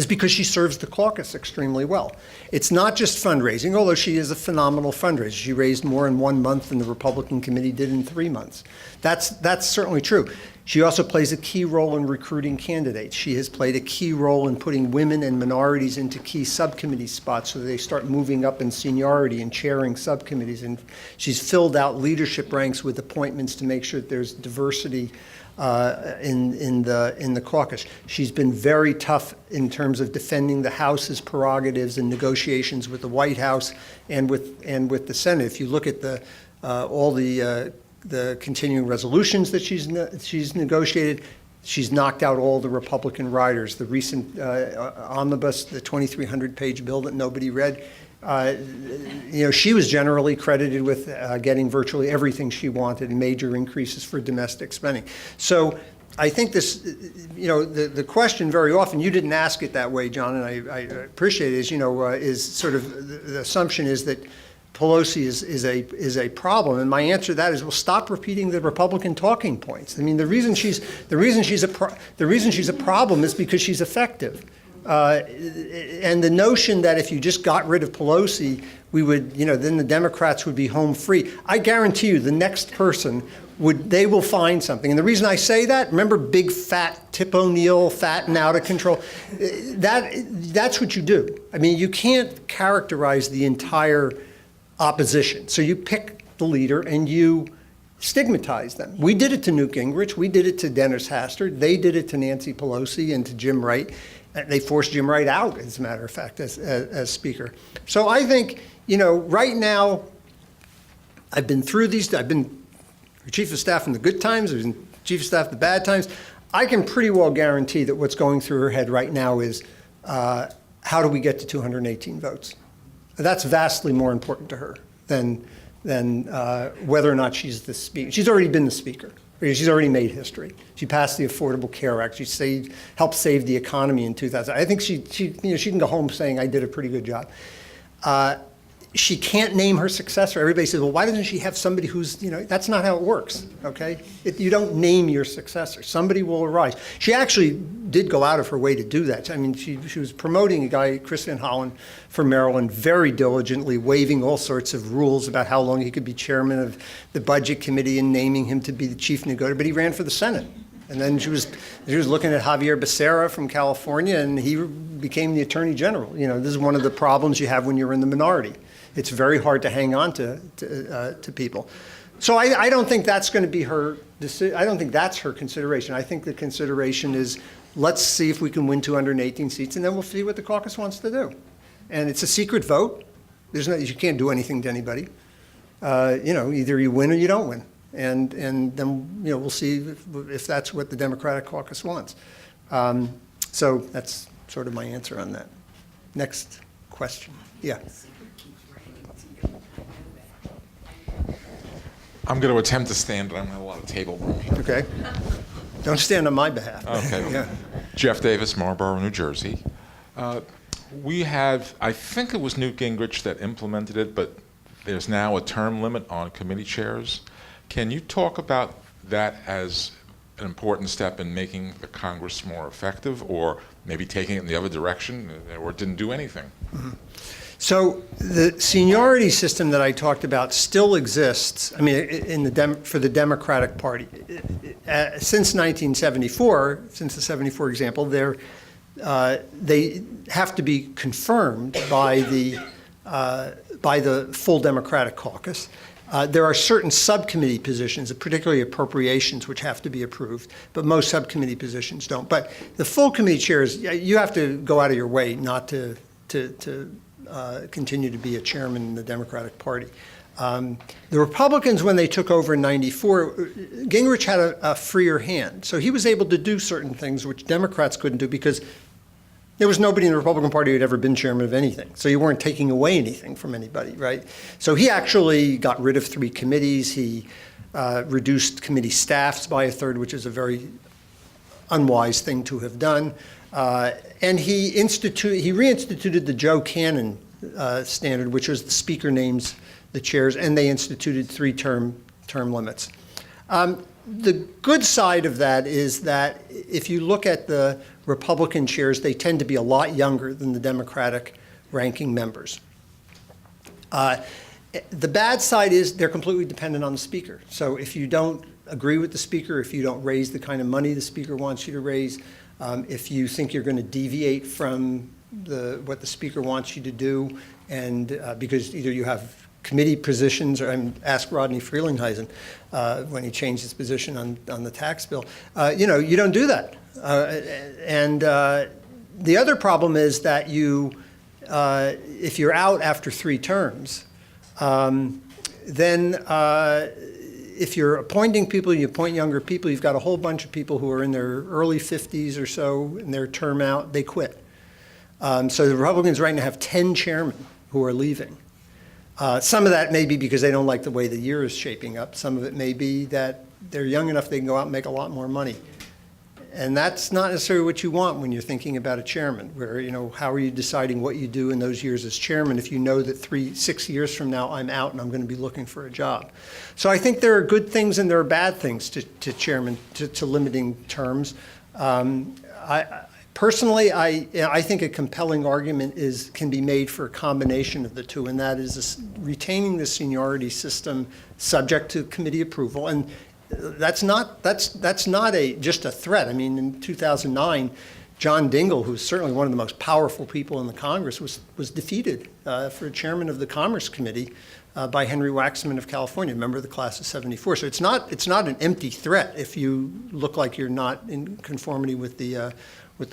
because she serves the caucus extremely well. It's not just fundraising, although she is a phenomenal fundraiser. She raised more in 1 month than the Republican committee did in 3 months. That's certainly true. She also plays a key role in recruiting candidates. She has played a key role in putting women and minorities into key subcommittee spots so that they start moving up in seniority and chairing subcommittees. And she's filled out leadership ranks with appointments to make sure that there's diversity in the caucus. She's been very tough in terms of defending the House's prerogatives in negotiations with the White House and with the Senate. If you look at all the continuing resolutions that she's negotiated, she's knocked out all the Republican riders. The recent omnibus, the 2,300-page bill that nobody read, she was generally credited with getting virtually everything she wanted, major increases for domestic spending. So I think this, the question very often, you didn't ask it that way, John, and I appreciate it, is sort of the assumption is that Pelosi is a problem, and my answer to that is, well, stop repeating the Republican talking points. I mean, the reason she's a problem is because she's effective. And the notion that if you just got rid of Pelosi, we would, then the Democrats would be home free. I guarantee you the next person they will find something. And the reason I say that, remember big fat Tip O'Neill, fat and out of control? That's what you do. I mean, you can't characterize the entire opposition. So you pick the leader and you stigmatize them. We did it to Newt Gingrich. We did it to Dennis Hastert. They did it to Nancy Pelosi and to Jim Wright. They forced Jim Wright out, as a matter of fact, as Speaker. So I think, right now, I've been through these. I've been Chief of Staff in the good times. I've been Chief of Staff in the bad times. I can pretty well guarantee that what's going through her head right now is, how do we get to 218 votes? That's vastly more important to her than whether or not she's the Speaker. She's already been the Speaker. She's already made history. She passed the Affordable Care Act. She helped save the economy in 2000. I think she can go home saying, I did a pretty good job. She can't name her successor. Everybody says, well, why doesn't she have somebody who's, that's not how it works, okay? You don't name your successor. Somebody will arise. She actually did go out of her way to do that. I mean, she was promoting a guy, Chris Van Hollen, from Maryland, very diligently, waiving all sorts of rules about how long he could be chairman of the Budget Committee and naming him to be the chief negotiator, but he ran for the Senate. And then she was looking at Javier Becerra from California, and he became the Attorney General. This is one of the problems you have when you're in the minority. It's very hard to hang on to people. So I don't think that's going to be her decision. I don't think that's her consideration. I think the consideration is, let's see if we can win 218 seats, and then we'll see what the caucus wants to do. And it's a secret vote. You can't do anything to anybody. Either you win or you don't win. And then we'll see if that's what the Democratic caucus wants. So that's sort of my answer on that. Next question. Yeah. I'm going to attempt to stand, but I don't have a lot of table room here. Okay. Don't stand on my behalf. Okay. Yeah. Jeff Davis, Marlborough, New Jersey. We have, I think it was Newt Gingrich that implemented it, but there's now a term limit on committee chairs. Can you talk about that as an important step in making the Congress more effective, or maybe taking it in the other direction, or it didn't do anything? Mm-hmm. So the seniority system that I talked about still exists. I mean, for the Democratic Party, since 1974, since the '74 example, they have to be confirmed by the full Democratic caucus. There are certain subcommittee positions, particularly appropriations, which have to be approved, but most subcommittee positions don't. But the full committee chairs, you have to go out of your way not to continue to be a chairman in the Democratic Party. The Republicans, when they took over in '94, Gingrich had a freer hand. So he was able to do certain things which Democrats couldn't do because There was nobody in the Republican Party who had ever been chairman of anything. So you weren't taking away anything from anybody, right? So he actually got rid of 3 committees. He reduced committee staffs by a third, which is a very unwise thing to have done. And he reinstituted the Joe Cannon standard, which was the speaker names the chairs, and they instituted 3-term limits. The good side of that is that if you look at the Republican chairs, they tend to be a lot younger than the Democratic ranking members. The bad side is they're completely dependent on the speaker. So if you don't agree with the speaker, if you don't raise the kind of money the speaker wants you to raise, if you think you're going to deviate from what the speaker wants you to do, and because either you have committee positions, or ask Rodney Frelinghuysen when he changed his position on the tax bill, you don't do that. And the other problem is that if you're out after 3 terms, then if you're appointing people, you appoint younger people, you've got a whole bunch of people who are in their early 50s or so, in their term out, they quit. So the Republicans right now have 10 chairmen who are leaving. Some of that may be because they don't like the way the year is shaping up. Some of it may be that they're young enough they can go out and make a lot more money. And that's not necessarily what you want when you're thinking about a chairman, where, how are you deciding what you do in those years as chairman if you know that 6 years from now I'm out and I'm going to be looking for a job. So I think there are good things and there are bad things to chairman, to limiting terms. Personally, I think a compelling argument can be made for a combination of the two, and that is retaining the seniority system subject to committee approval. And that's not just a threat. I mean, in 2009, John Dingell, who's certainly one of the most powerful people in the Congress, was defeated for chairman of the Commerce Committee by Henry Waxman of California, a member of the class of '74. So it's not an empty threat if you look like you're not in conformity with the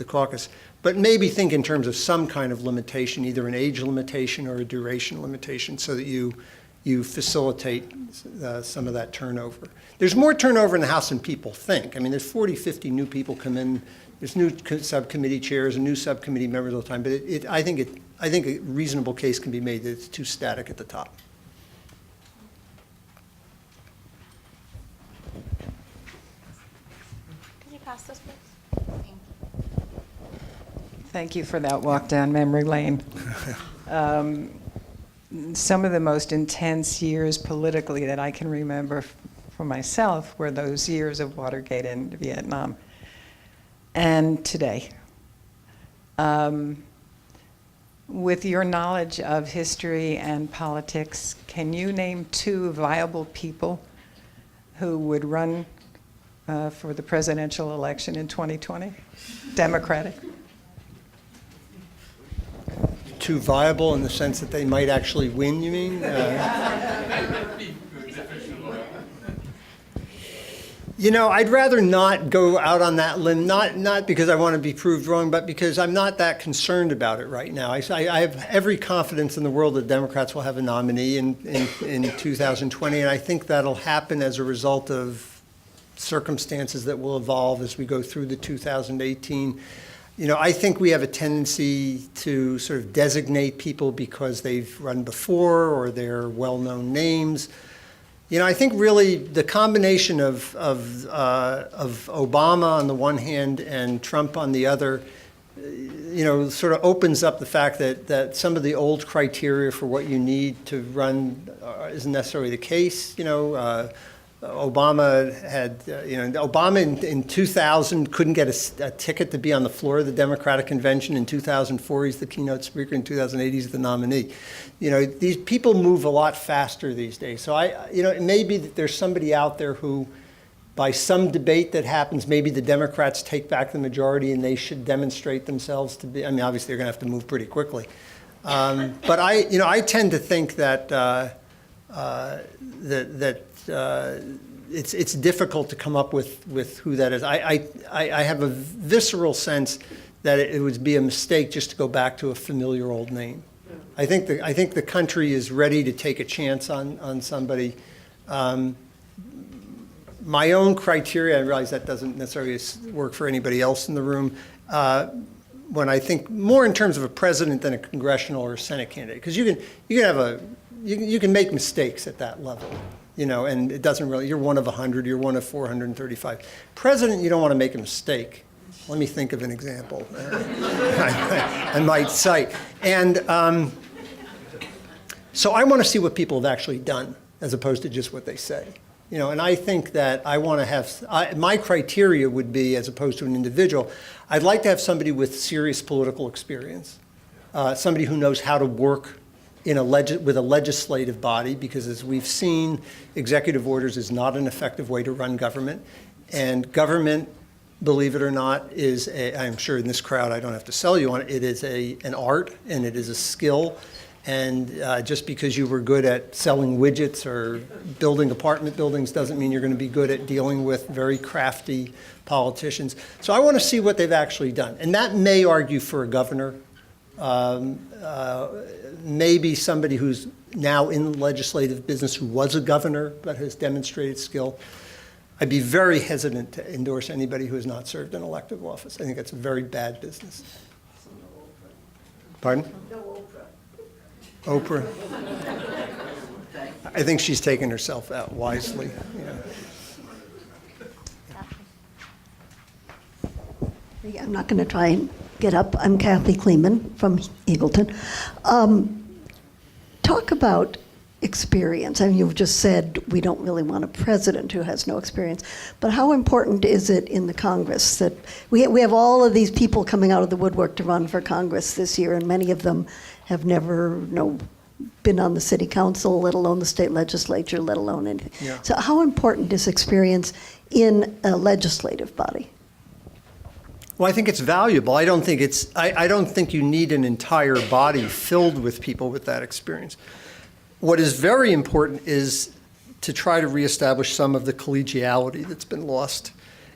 caucus. But maybe think in terms of some kind of limitation, either an age limitation or a duration limitation, so that you facilitate some of that turnover. There's more turnover in the House than people think. I mean, there's 40, 50 new people come in. There's new subcommittee chairs and new subcommittee members all the time. But I think a reasonable case can be made that it's too static at the top. Could you pass this, please? Thank you. Thank you for that walk down memory lane. Some of the most intense years politically that I can remember for myself were those years of Watergate and Vietnam. And today. With your knowledge of history and politics, can you name 2 viable people who would run for the presidential election in 2020? Democratic. 2 viable in the sense that they might actually win, you mean? I'd rather not go out on that limb, not because I want to be proved wrong, but because I'm not that concerned about it right now. I have every confidence in the world that Democrats will have a nominee in 2020, and I think that'll happen as a result of circumstances that will evolve as we go through the 2018. I think we have a tendency to sort of designate people because they've run before or they're well-known names. I think really the combination of Obama on the one hand and Trump on the other, sort of opens up the fact that some of the old criteria for what you need to run isn't necessarily the case. Obama in 2000 couldn't get a ticket to be on the floor of the Democratic Convention. In 2004, he's the keynote speaker. In 2008, he's the nominee. These people move a lot faster these days. So it may be that there's somebody out there who, by some debate that happens, maybe the Democrats take back the majority and they should demonstrate themselves to be. I mean, obviously, they're going to have to move pretty quickly. But I tend to think that it's difficult to come up with who that is. I have a visceral sense that it would be a mistake just to go back to a familiar old name. I think the country is ready to take a chance on somebody. My own criteria, I realize that doesn't necessarily work for anybody else in the room, when I think more in terms of a president than a congressional or a Senate candidate, because you can make mistakes at that level, and it doesn't really, you're one of 100, you're one of 435. President, you don't want to make a mistake. Let me think of an example I might cite. And so I want to see what people have actually done as opposed to just what they say. And I think that I want to have, my criteria would be, as opposed to an individual, I'd like to have somebody with serious political experience, somebody who knows how to work with a legislative body, because as we've seen, executive orders is not an effective way to run government. And government, believe it or not, is, I'm sure in this crowd I don't have to sell you on it, it is an art and it is a skill. And just because you were good at selling widgets or building apartment buildings doesn't mean you're going to be good at dealing with very crafty politicians. So I want to see what they've actually done. And that may argue for a governor, maybe somebody who's now in the legislative business who was a governor but has demonstrated skill. I'd be very hesitant to endorse anybody who has not served an elective office. I think that's a very bad business. Pardon? Oprah. I think she's taken herself out wisely. I'm not going to try and get up. I'm Kathy Kleeman from Eagleton. Talk about experience. I mean, you've just said we don't really want a president who has no experience, but how important is it in the Congress that we have all of these people coming out of the woodwork to run for Congress this year, and many of them have never been on the city council, let alone the state legislature, let alone anything. Yeah. So how important is experience in a legislative body? Well, I think it's valuable. I don't think you need an entire body filled with people with that experience. What is very important is to try to reestablish some of the collegiality that's been lost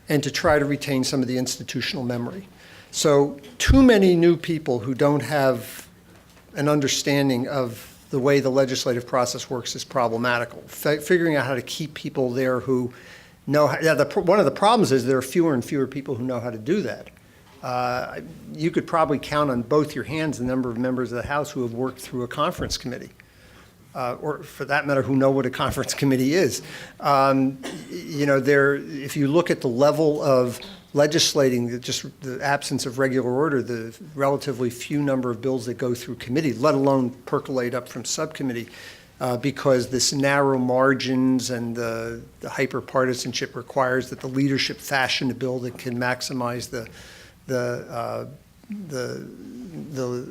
and to try to retain some of the institutional memory. So too many new people who don't have an understanding of the way the legislative process works is problematical. Figuring out how to keep people there who know how, one of the problems is there are fewer and fewer people who know how to do that. You could probably count on both your hands the number of members of the House who have worked through a conference committee. Or for that matter, who know what a conference committee is. If you look at the level of legislating, just the absence of regular order, the relatively few number of bills that go through committee, let alone percolate up from subcommittee, because this narrow margins and the hyper-partisanship requires that the leadership fashion a bill that can maximize the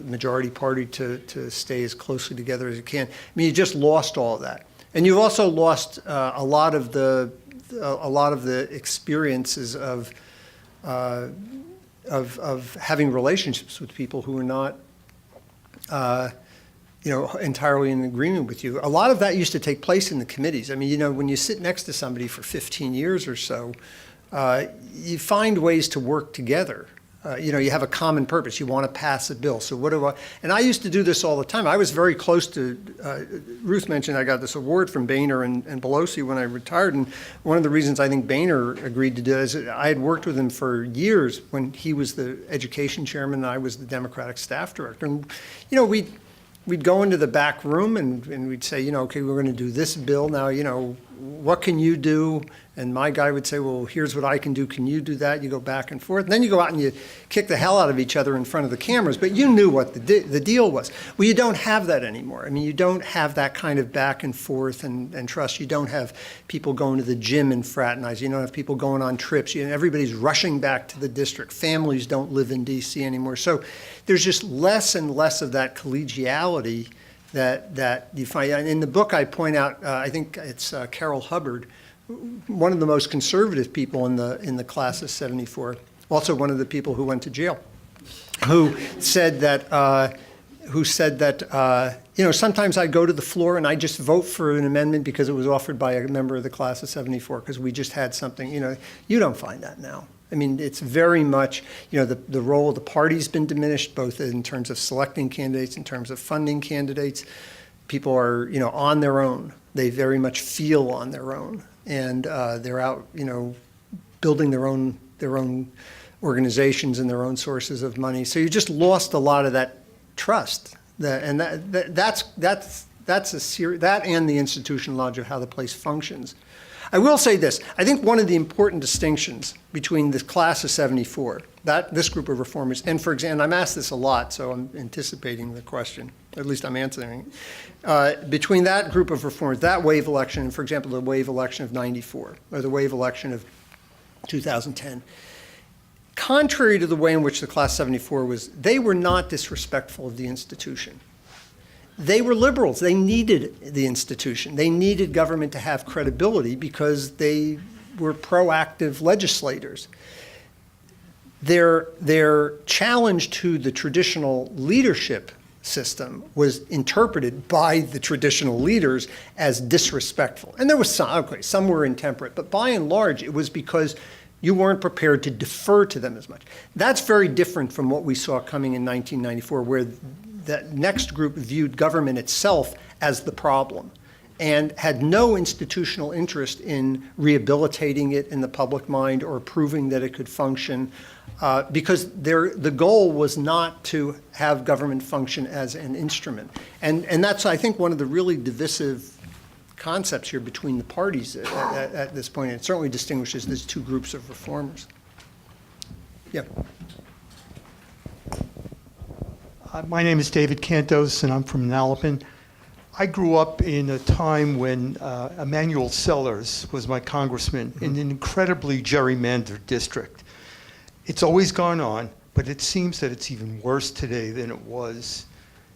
majority party to stay as closely together as it can. I mean, you just lost all of that, and you've also lost a lot of the experiences of having relationships with people who are not, entirely in agreement with you. A lot of that used to take place in the committees. I mean, when you sit next to somebody for 15 years or so, you find ways to work together. You have a common purpose. You want to pass a bill. So and I used to do this all the time. I was very close to, Ruth mentioned I got this award from Boehner and Pelosi when I retired. And one of the reasons I think Boehner agreed to do it is I had worked with him for years when he was the education chairman and I was the Democratic staff director. And, we'd go into the back room and we'd say, okay, we're going to do this bill. Now, what can you do? And my guy would say, well, here's what I can do. Can you do that? You go back and forth. And then you go out and you kick the hell out of each other in front of the cameras. But you knew what the deal was. Well, you don't have that anymore. I mean, you don't have that kind of back and forth and trust. You don't have people going to the gym and fraternize. You don't have people going on trips. Everybody's rushing back to the district. Families don't live in D.C. anymore. So there's just less and less of that collegiality that you find. And in the book, I point out, I think it's Carol Hubbard, one of the most conservative people in the class of '74, also one of the people who went to jail, who said that sometimes I go to the floor and I just vote for an amendment because it was offered by a member of the class of '74 because we just had something. You don't find that now. I mean, it's very much, the role of the party's been diminished, both in terms of selecting candidates, in terms of funding candidates. People are, on their own. They very much feel on their own. And they're out, building their own organizations and their own sources of money. So you just lost a lot of that trust. That and that and the institutional knowledge of how the place functions. I will say this. I think one of the important distinctions between the class of 74, this group of reformers, and for example, I'm asked this a lot, so I'm anticipating the question, or at least I'm answering it. Between that group of reformers, that wave election, and for example, the wave election of 94, or the wave election of 2010, contrary to the way in which the class 74 was, they were not disrespectful of the institution. They were liberals. They needed the institution. They needed government to have credibility because they were proactive legislators. Their challenge to the traditional leadership system was interpreted by the traditional leaders as disrespectful. And there was some were intemperate, but by and large, it was because you weren't prepared to defer to them as much. That's very different from what we saw coming in 1994, where that next group viewed government itself as the problem and had no institutional interest in rehabilitating it in the public mind or proving that it could function, because the goal was not to have government function as an instrument. And that's, I think, one of the really divisive concepts here between the parties at this point. And it certainly distinguishes these two groups of reformers. Yeah. My name is David Cantos, and I'm from Nalapin. I grew up in a time when Emanuel Sellers was my congressman in an incredibly gerrymandered district. It's always gone on, but it seems that it's even worse today than it was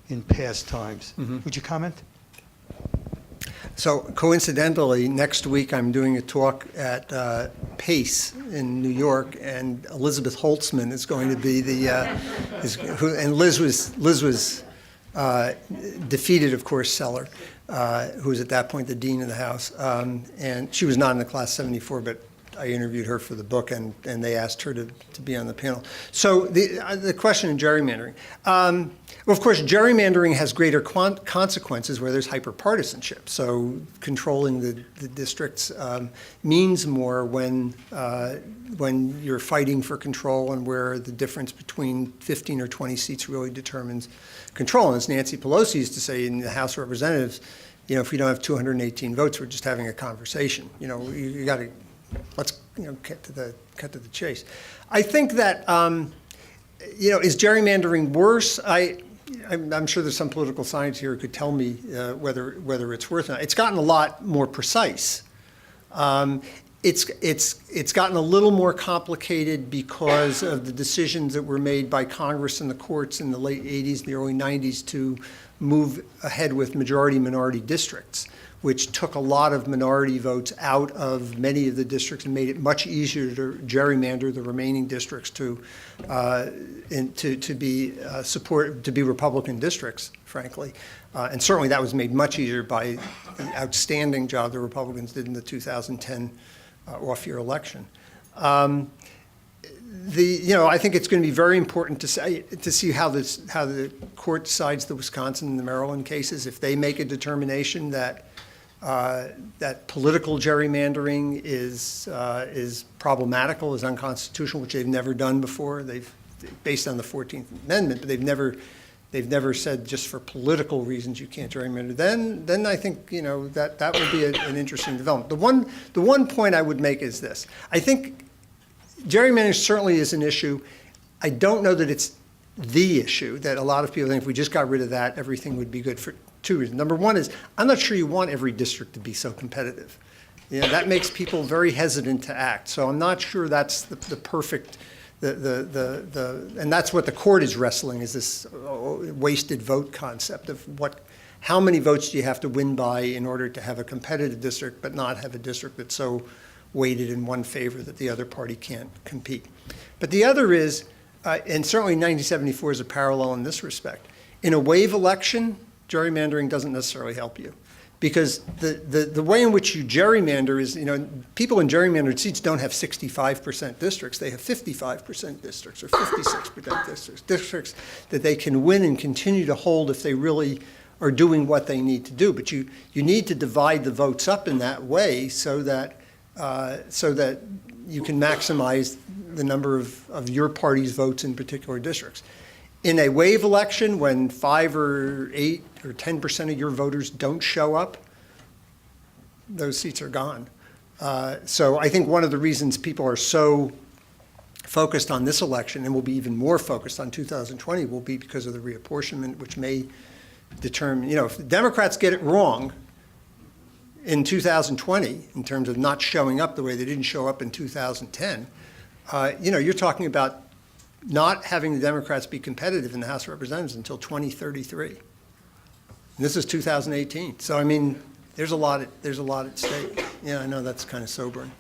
in past times. Would you comment? So coincidentally, next week I'm doing a talk at PACE in New York, and Elizabeth Holtzman is going to be and Liz was defeated, of course, Seller, who was at that point the dean of the House, and she was not in the class 74, but I interviewed her for the book, and they asked her to be on the panel. So the question of gerrymandering. Well, of course, gerrymandering has greater consequences where there's hyperpartisanship. So controlling the districts means more when you're fighting for control and where the difference between 15 or 20 seats really determines control. And as Nancy Pelosi used to say in the House of Representatives, if we don't have 218 votes, we're just having a conversation. You got to let's cut to the chase. I think that is gerrymandering worse? I'm sure there's some political science here who could tell me whether it's worse or not. It's gotten a lot more precise. It's gotten a little more complicated because of the decisions that were made by Congress and the courts in the late 80s, the early 90s to move ahead with majority-minority districts, which took a lot of minority votes out of many of the districts and made it much easier to gerrymander the remaining districts to be Republican districts, frankly. And certainly that was made much easier by the outstanding job the Republicans did in the 2010 off-year election. I think it's going to be very important to see how the court decides the Wisconsin and the Maryland cases. If they make a determination that political gerrymandering is problematical, is unconstitutional, which they've never done before. They've based on the 14th Amendment, but they've never said just for political reasons you can't gerrymander. Then I think that would be an interesting development. The one point I would make is this: I think gerrymandering certainly is an issue. I don't know that it's the issue that a lot of people think if we just got rid of that, everything would be good for two reasons. Number one is I'm not sure you want every district to be so competitive. That makes people very hesitant to act. So I'm not sure that's the perfect, and that's what the court is wrestling, is this wasted vote concept of how many votes do you have to win by in order to have a competitive district but not have a district that's so weighted in one favor that the other party can't compete. But the other is, and certainly 1974 is a parallel in this respect. In a wave election, gerrymandering doesn't necessarily help you, because the way in which you gerrymander is, people in gerrymandered seats don't have 65% districts. They have 55% districts or 56% districts that they can win and continue to hold if they really are doing what they need to do. But you need to divide the votes up in that way so that you can maximize the number of your party's votes in particular districts. In a wave election, when 5 or 8 or 10% of your voters don't show up, those seats are gone. So I think one of the reasons people are so focused on this election and will be even more focused on 2020 will be because of the reapportionment, which may determine, if the Democrats get it wrong in 2020 in terms of not showing up the way they didn't show up in 2010, you're talking about not having the Democrats be competitive in the House of Representatives until 2033. And this is 2018. So, I mean, there's a lot at stake. Yeah, I know that's kind of sobering.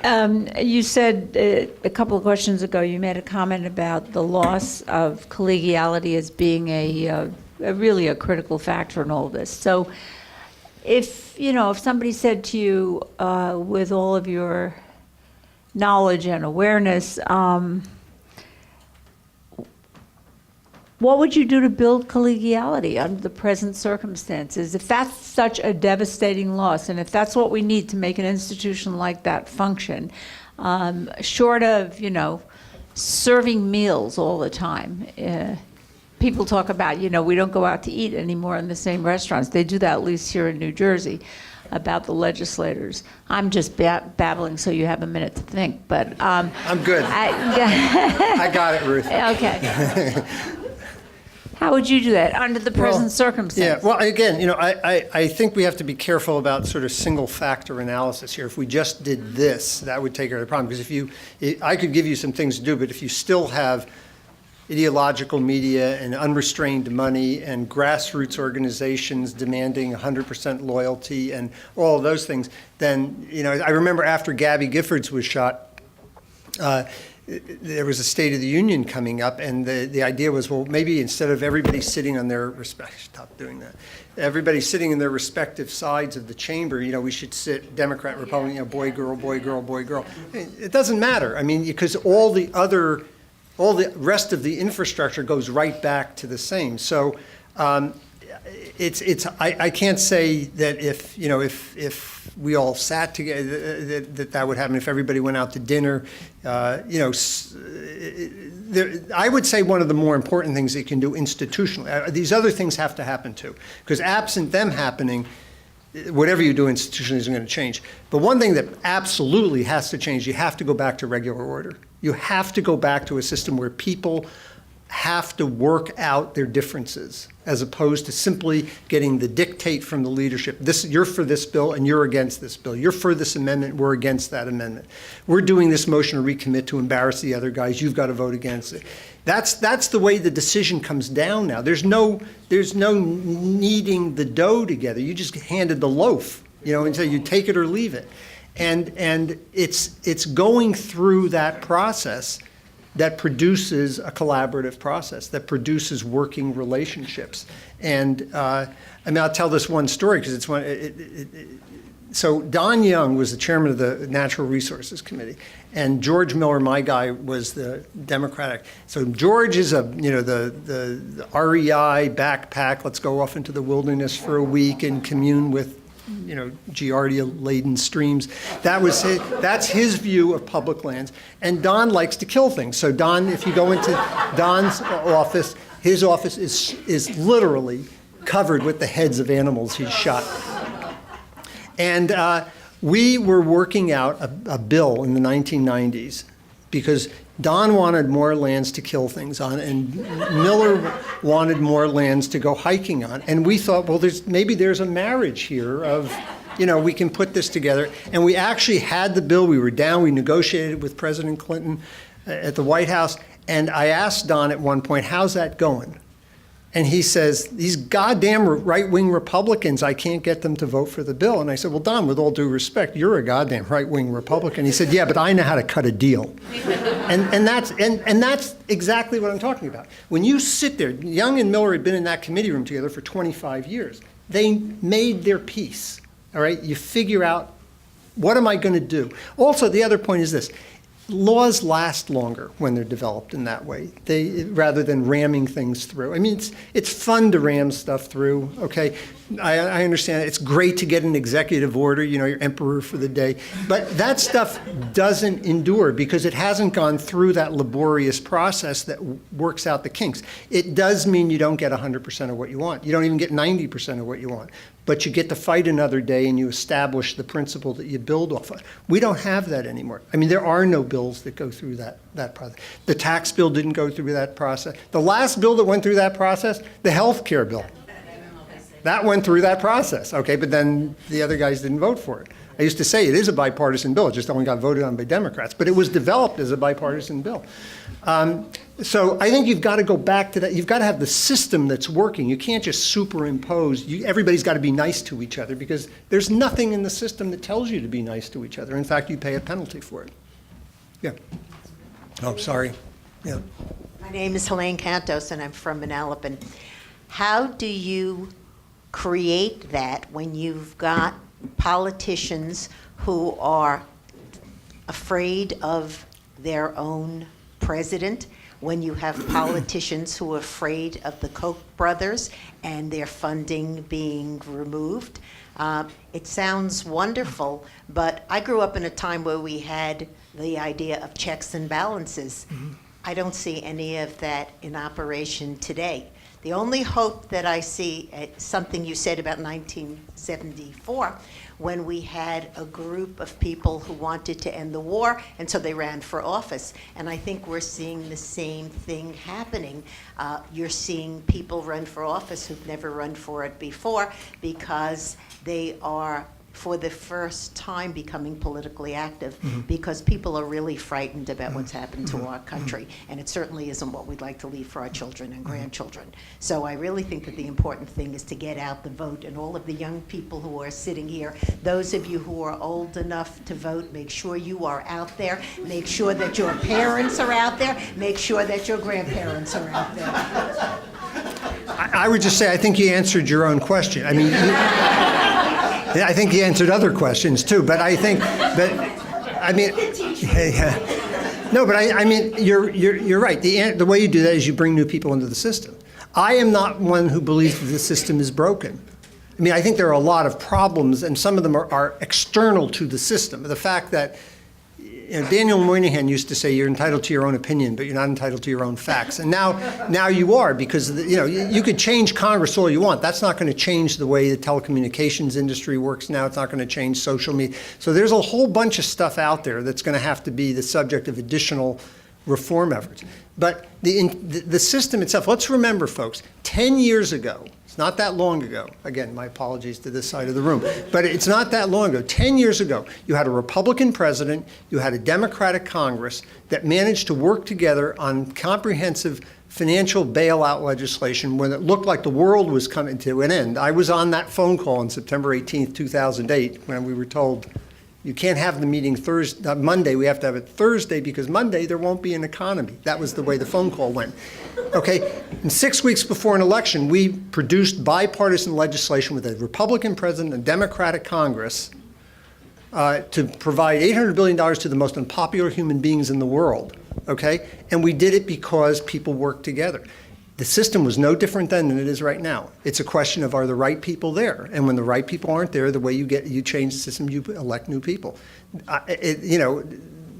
You said a couple of questions ago, you made a comment about the loss of collegiality as being a really a critical factor in all this. So if somebody said to you, with all of your knowledge and awareness, what would you do to build collegiality under the present circumstances? If that's such a devastating loss, and if that's what we need to make an institution like that function, short of, serving meals all the time. People talk about, we don't go out to eat anymore in the same restaurants. They do that at least here in New Jersey about the legislators. I'm just babbling so you have a minute to think, but... I'm good. I got it, Ruth. Okay. How would you do that under the present circumstances? Yeah, well, again, I think we have to be careful about sort of single factor analysis here. If we just did this, that would take care of the problem. Because I could give you some things to do, but if you still have ideological media and unrestrained money and grassroots organizations demanding 100% loyalty and all of those things, then, I remember after Gabby Giffords was shot, there was a State of the Union coming up, and the idea was, well, maybe instead of everybody sitting on their stop doing that. Everybody sitting in their respective sides of the chamber, we should sit Democrat, Republican, boy, girl, boy, girl, boy, girl. It doesn't matter. I mean, because all the rest of the infrastructure goes right back to the same. So I can't say that if we all sat together that would happen. If everybody went out to dinner, I would say one of the more important things that you can do institutionally. These other things have to happen too, because absent them happening, whatever you do institutionally isn't going to change. But one thing that absolutely has to change, you have to go back to regular order. You have to go back to a system where people have to work out their differences, as opposed to simply getting the dictate from the leadership. You're for this bill and you're against this bill. You're for this amendment, we're against that amendment. We're doing this motion to recommit to embarrass the other guys, you've got to vote against it. That's the way the decision comes down now. There's no kneading the dough together. You just handed the loaf, and so you take it or leave it. And it's going through that process that produces a collaborative process, that produces working relationships. And I'll tell this one story because it's one. So Don Young was the chairman of the Natural Resources Committee, and George Miller, my guy, was the Democratic. So George is the REI backpack. Let's go off into the wilderness for a week and commune with Giardia-laden streams. That's his view of public lands. And Don likes to kill things. So Don, if you go into Don's office, his office is literally covered with the heads of animals he's shot. And we were working out a bill in the 1990s because Don wanted more lands to kill things on, and Miller wanted more lands to go hiking on. And we thought, well, maybe there's a marriage here of, we can put this together. And we actually had the bill. We were down. We negotiated with President Clinton at the White House. And I asked Don at one point, how's that going? And he says, these goddamn right-wing Republicans, I can't get them to vote for the bill. And I said, well, Don, with all due respect, you're a goddamn right-wing Republican. He said, yeah, but I know how to cut a deal. And that's exactly what I'm talking about. When you sit there, Young and Miller had been in that committee room together for 25 years. They made their peace, all right? You figure out, what am I going to do? Also, the other point is this. laws last longer when they're developed in that way, rather than ramming things through. I mean, it's fun to ram stuff through, okay? I understand it's great to get an executive order, your emperor for the day, but that stuff doesn't endure because it hasn't gone through that laborious process that works out the kinks. It does mean you don't get 100% of what you want. You don't even get 90% of what you want, but you get to fight another day and you establish the principle that you build off of. We don't have that anymore. I mean, there are no bills that go through that process. The tax bill didn't go through that process. The last bill that went through that process, the health care bill. That went through that process, okay, but then the other guys didn't vote for it. I used to say it is a bipartisan bill, it just only got voted on by Democrats, but it was developed as a bipartisan bill. So I think you've got to go back to that. You've got to have the system that's working. You can't just superimpose. Everybody's got to be nice to each other because there's nothing in the system that tells you to be nice to each other. In fact, you pay a penalty for it. Yeah. Oh, sorry. Yeah. My name is Helene Cantos, and I'm from Manalapan. How do you create that when you've got politicians who are afraid of their own president, when you have politicians who are afraid of the Koch brothers and their funding being removed? It sounds wonderful, but I grew up in a time where we had the idea of checks and balances. Mm-hmm. I don't see any of that in operation today. The only hope that I see, something you said about 1974, when we had a group of people who wanted to end the war, and so they ran for office. And I think we're seeing the same thing happening. You're seeing people run for office who've never run for it before because they are, for the first time, becoming politically active, because people are really frightened about what's happened to our country, and it certainly isn't what we'd like to leave for our children and grandchildren. So I really think that the important thing is to get out the vote, and all of the young people who are sitting here, those of you who are old enough to vote, make sure you are out there, make sure that your parents are out there, make sure that your grandparents are out there. I would just say I think you answered your own question. I mean, I think you answered other questions too, but I think, I mean, no, but I mean, you're right. The way you do that is you bring new people into the system. I am not one who believes that the system is broken. I mean, I think there are a lot of problems, and some of them are external to the system. The fact that Daniel Moynihan used to say you're entitled to your own opinion, but you're not entitled to your own facts. And now you are, because you could change Congress all you want. That's not going to change the way the telecommunications industry works now. It's not going to change social media. So there's a whole bunch of stuff out there that's going to have to be the subject of additional reform efforts. But the system itself, let's remember, folks, 10 years ago, it's not that long ago. Again, my apologies to this side of the room. But it's not that long ago. 10 years ago, you had a Republican president, you had a Democratic Congress that managed to work together on comprehensive financial bailout legislation when it looked like the world was coming to an end. I was on that phone call on September 18th, 2008, when we were told, you can't have the meeting Monday, we have to have it Thursday, because Monday there won't be an economy. That was the way the phone call went. Okay, and 6 weeks before an election, we produced bipartisan legislation with a Republican president and Democratic Congress to provide $800 billion to the most unpopular human beings in the world, okay? And we did it because people worked together. The system was no different then than it is right now. It's a question of, are the right people there? And when the right people aren't there, the way you change the system, you elect new people.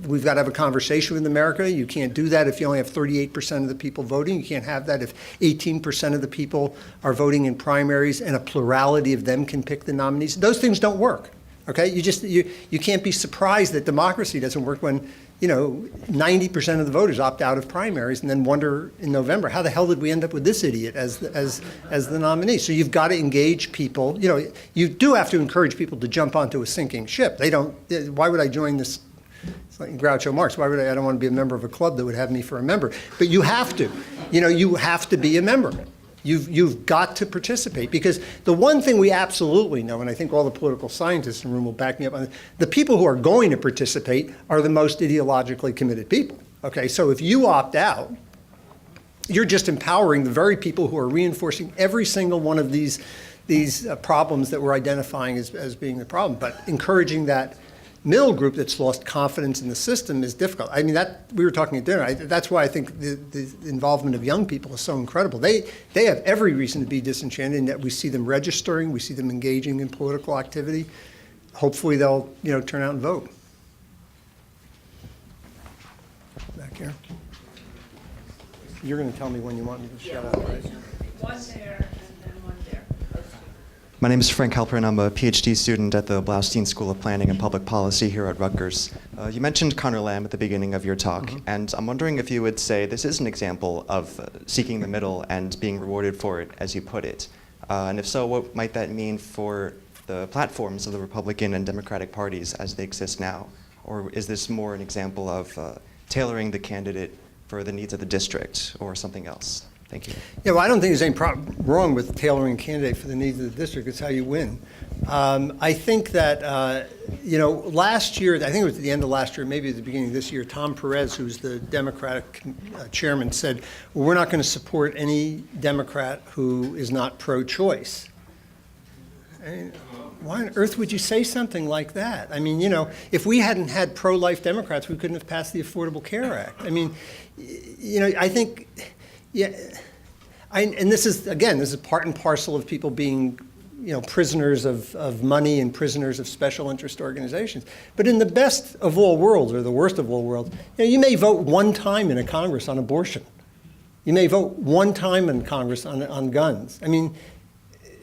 We've got to have a conversation with America. You can't do that if you only have 38% of the people voting. You can't have that if 18% of the people are voting in primaries and a plurality of them can pick the nominees. Those things don't work, okay? You can't be surprised that democracy doesn't work when 90% of the voters opt out of primaries and then wonder in November, how the hell did we end up with this idiot as the nominee? So you've got to engage people. You do have to encourage people to jump onto a sinking ship. Why would I join this? It's like Groucho Marx. Why would I don't want to be a member of a club that would have me for a member. But you have to. You have to be a member. You've got to participate, because the one thing we absolutely know, and I think all the political scientists in the room will back me up on it, the people who are going to participate are the most ideologically committed people. Okay, so if you opt out, you're just empowering the very people who are reinforcing every single one of these problems that we're identifying as being the problem, but encouraging that middle group that's lost confidence in the system is difficult. I mean, we were talking at dinner. That's why I think the involvement of young people is so incredible. They have every reason to be disenchanted in that we see them registering, we see them engaging in political activity. Hopefully they'll, turn out and vote. Back here. You're going to tell me when you want me to shut up, right? One there and then one there. My name is Frank Halperin. I'm a PhD student at the Blaustein School of Planning and Public Policy here at Rutgers. You mentioned Connor Lamb at the beginning of your talk, and I'm wondering if you would say this is an example of seeking the middle and being rewarded for it, as you put it. And if so, what might that mean for the platforms of the Republican and Democratic parties as they exist now? Or is this more an example of tailoring the candidate for the needs of the district or something else? Thank you. Yeah, well, I don't think there's anything wrong with tailoring a candidate for the needs of the district. It's how you win. I think that, last year, I think it was at the end of last year, maybe at the beginning of this year, Tom Perez, who's the Democratic chairman, said, well, we're not going to support any Democrat who is not pro-choice. Why on earth would you say something like that? I mean, if we hadn't had pro-life Democrats, we couldn't have passed the Affordable Care Act. I mean, I think... Yeah, and this is part and parcel of people being, prisoners of money and prisoners of special interest organizations. But in the best of all worlds, or the worst of all worlds, you may vote one time in a Congress on abortion. You may vote one time in Congress on guns. I mean,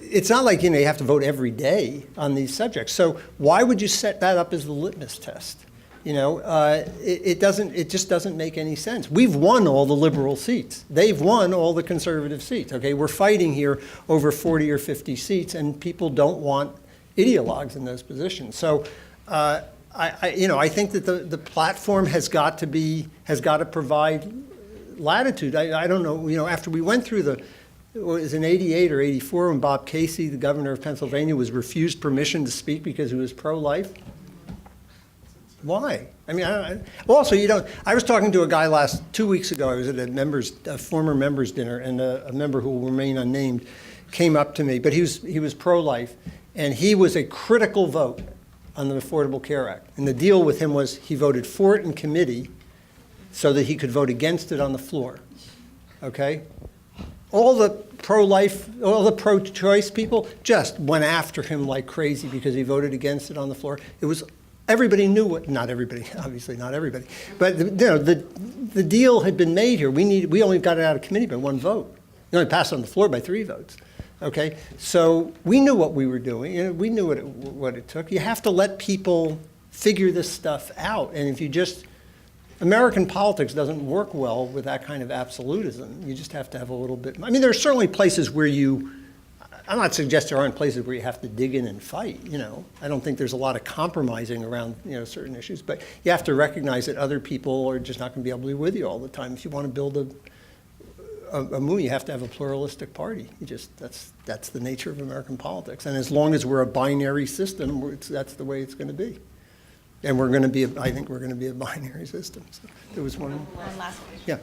it's not like, you have to vote every day on these subjects. So why would you set that up as the litmus test? It just doesn't make any sense. We've won all the liberal seats. They've won all the conservative seats. Okay, we're fighting here over 40 or 50 seats, and people don't want ideologues in those positions. So, I think that the platform has got to provide latitude. I don't know. After we went through it was in '88 or '84 when Bob Casey, the governor of Pennsylvania, was refused permission to speak because he was pro-life. Why? I mean, I was talking to a guy 2 weeks ago. I was at a former members dinner, and a member who will remain unnamed came up to me, but he was pro-life, and he was a critical vote on the Affordable Care Act. And the deal with him was he voted for it in committee so that he could vote against it on the floor. Okay? All the pro-life, all the pro-choice people just went after him like crazy because he voted against it on the floor. Everybody knew not everybody, obviously not everybody, but the deal had been made here. We only got it out of committee by one vote. We only passed it on the floor by 3 votes. Okay, so we knew what we were doing. We knew what it took. You have to let people figure this stuff out, and if you American politics doesn't work well with that kind of absolutism. You just have to have a little bit. I mean, there are certainly places where I'm not suggesting there aren't places where you have to dig in and fight, I don't think there's a lot of compromising around, certain issues, but you have to recognize that other people are just not going to be able to be with you all the time. If you want to build a movement, you have to have a pluralistic party. That's the nature of American politics. And as long as we're a binary system, that's the way it's going to be. And I think we're going to be a binary system. So there was one last question. Yeah.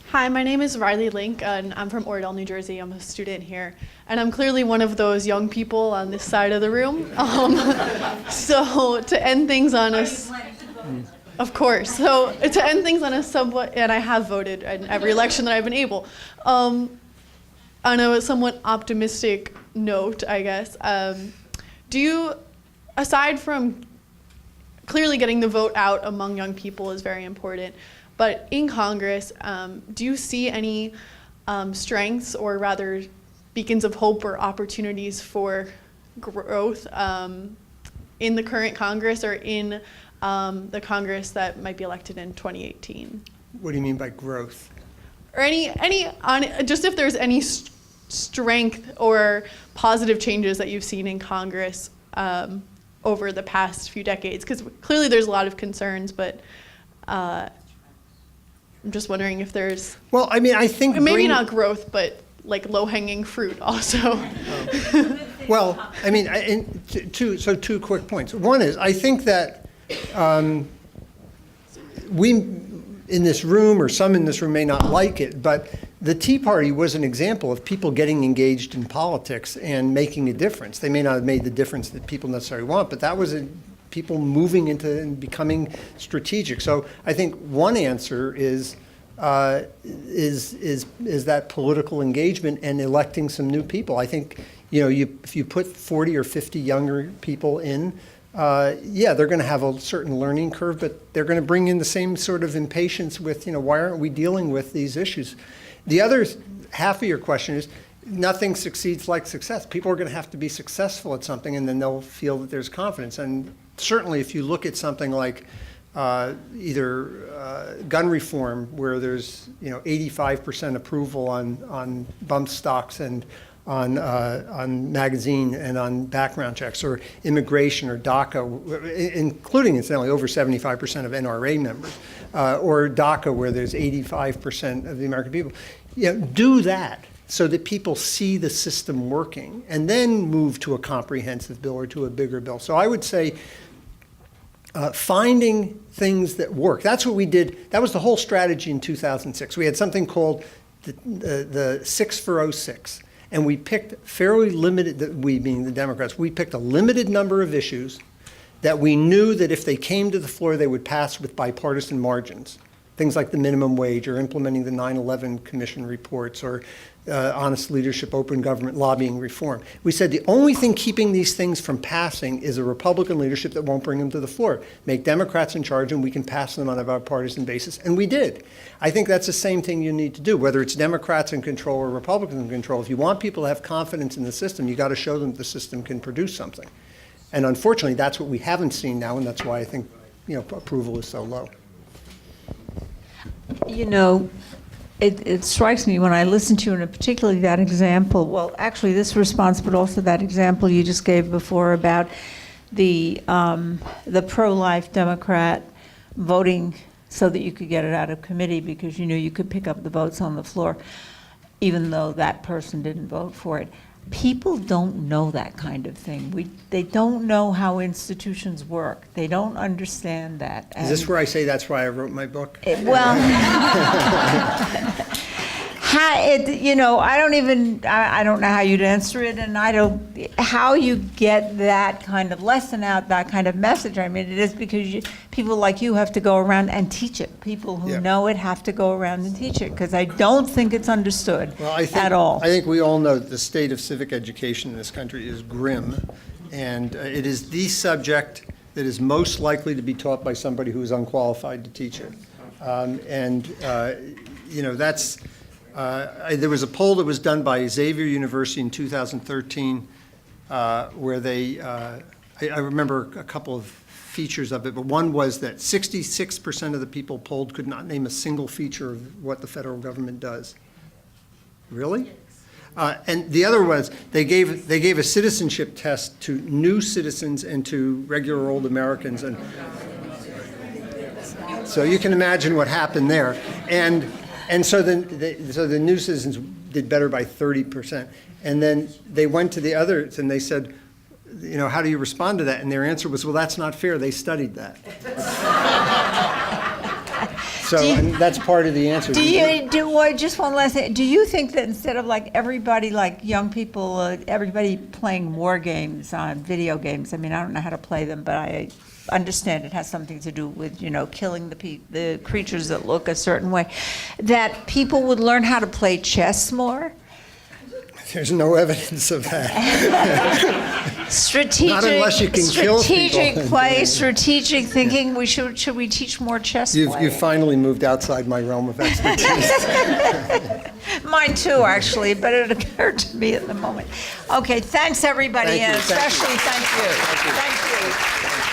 Hi, my name is Riley Link, and I'm from Oradell, New Jersey. I'm a student here, and I'm clearly one of those young people on this side of the room. So to end things on of course. So to end things on a somewhat, and I have voted in every election that I've been able, on a somewhat optimistic note, I guess. Do you, aside from clearly getting the vote out among young people is very important, but in Congress, do you see any strengths or rather beacons of hope or opportunities for growth in the current Congress or in the Congress that might be elected in 2018? What do you mean by growth? Or just if there's any strength or positive changes that you've seen in Congress over the past few decades, because clearly there's a lot of concerns, but I'm just wondering if there's... Well, I mean, I think... Maybe not growth, but like low-hanging fruit also. Well, I mean, two quick points. One is, I think that we in this room, or some in this room may not like it, but the Tea Party was an example of people getting engaged in politics and making a difference. They may not have made the difference that people necessarily want, but that was people moving into and becoming strategic. So I think one answer is that political engagement and electing some new people. I think, if you put 40 or 50 younger people in, they're going to have a certain learning curve, but they're going to bring in the same sort of impatience with, why aren't we dealing with these issues? The other half of your question is, nothing succeeds like success. People are going to have to be successful at something, and then they'll feel that there's confidence. And certainly if you look at something like either gun reform, where there's 85% approval on bump stocks and on magazine and on background checks, or immigration or DACA, including incidentally over 75% of NRA members, or DACA, where there's 85% of the American people, do that so that people see the system working, and then move to a comprehensive bill or to a bigger bill. So I would say finding things that work. That's what we did. That was the whole strategy in 2006. We had something called the 6 for 06. And we picked fairly limited, we being the Democrats, we picked a limited number of issues that we knew that if they came to the floor, they would pass with bipartisan margins. Things like the minimum wage, or implementing the 9/11 Commission reports, or honest leadership, open government, lobbying reform. We said the only thing keeping these things from passing is a Republican leadership that won't bring them to the floor. Make Democrats in charge, and we can pass them on a bipartisan basis, and we did. I think that's the same thing you need to do, whether it's Democrats in control or Republicans in control. If you want people to have confidence in the system, you got to show them the system can produce something. And unfortunately, that's what we haven't seen now, and that's why I think approval is so low. It strikes me when I listen to you, and particularly that example, well, actually this response, but also that example you just gave before about the pro-life Democrat voting so that you could get it out of committee because you could pick up the votes on the floor, even though that person didn't vote for it. People don't know that kind of thing. They don't know how institutions work. They don't understand that. Is this where I say that's why I wrote my book? I don't know how you'd answer it, and how you get that kind of lesson out, that kind of message. I mean, it is because people like you have to go around and teach it. People who know it have to go around and teach it, because I don't think it's understood at all. I think we all know that the state of civic education in this country is grim, and it is the subject that is most likely to be taught by somebody who is unqualified to teach it. That's... there was a poll that was done by Xavier University in 2013 where they, I remember a couple of features of it, but one was that 66% of the people polled could not name a single feature of what the federal government does. Really? And the other was they gave a citizenship test to new citizens and to regular old Americans, and so you can imagine what happened there. And so the new citizens did better by 30%. And then they went to the others and they said, how do you respond to that? And their answer was, well, that's not fair. They studied that. And that's part of the answer. Just one last thing. Do you think that instead of everybody, young people, everybody playing war games on video games, I mean, I don't know how to play them, but I understand it has something to do with, killing the creatures that look a certain way, that people would learn how to play chess more? There's no evidence of that. Not unless you can kill people. Strategic play, strategic thinking. Should we teach more chess play? You've finally moved outside my realm of expertise. Mine too, actually, but it occurred to me at the moment. Okay, thanks everybody, and especially thank you. Thank you.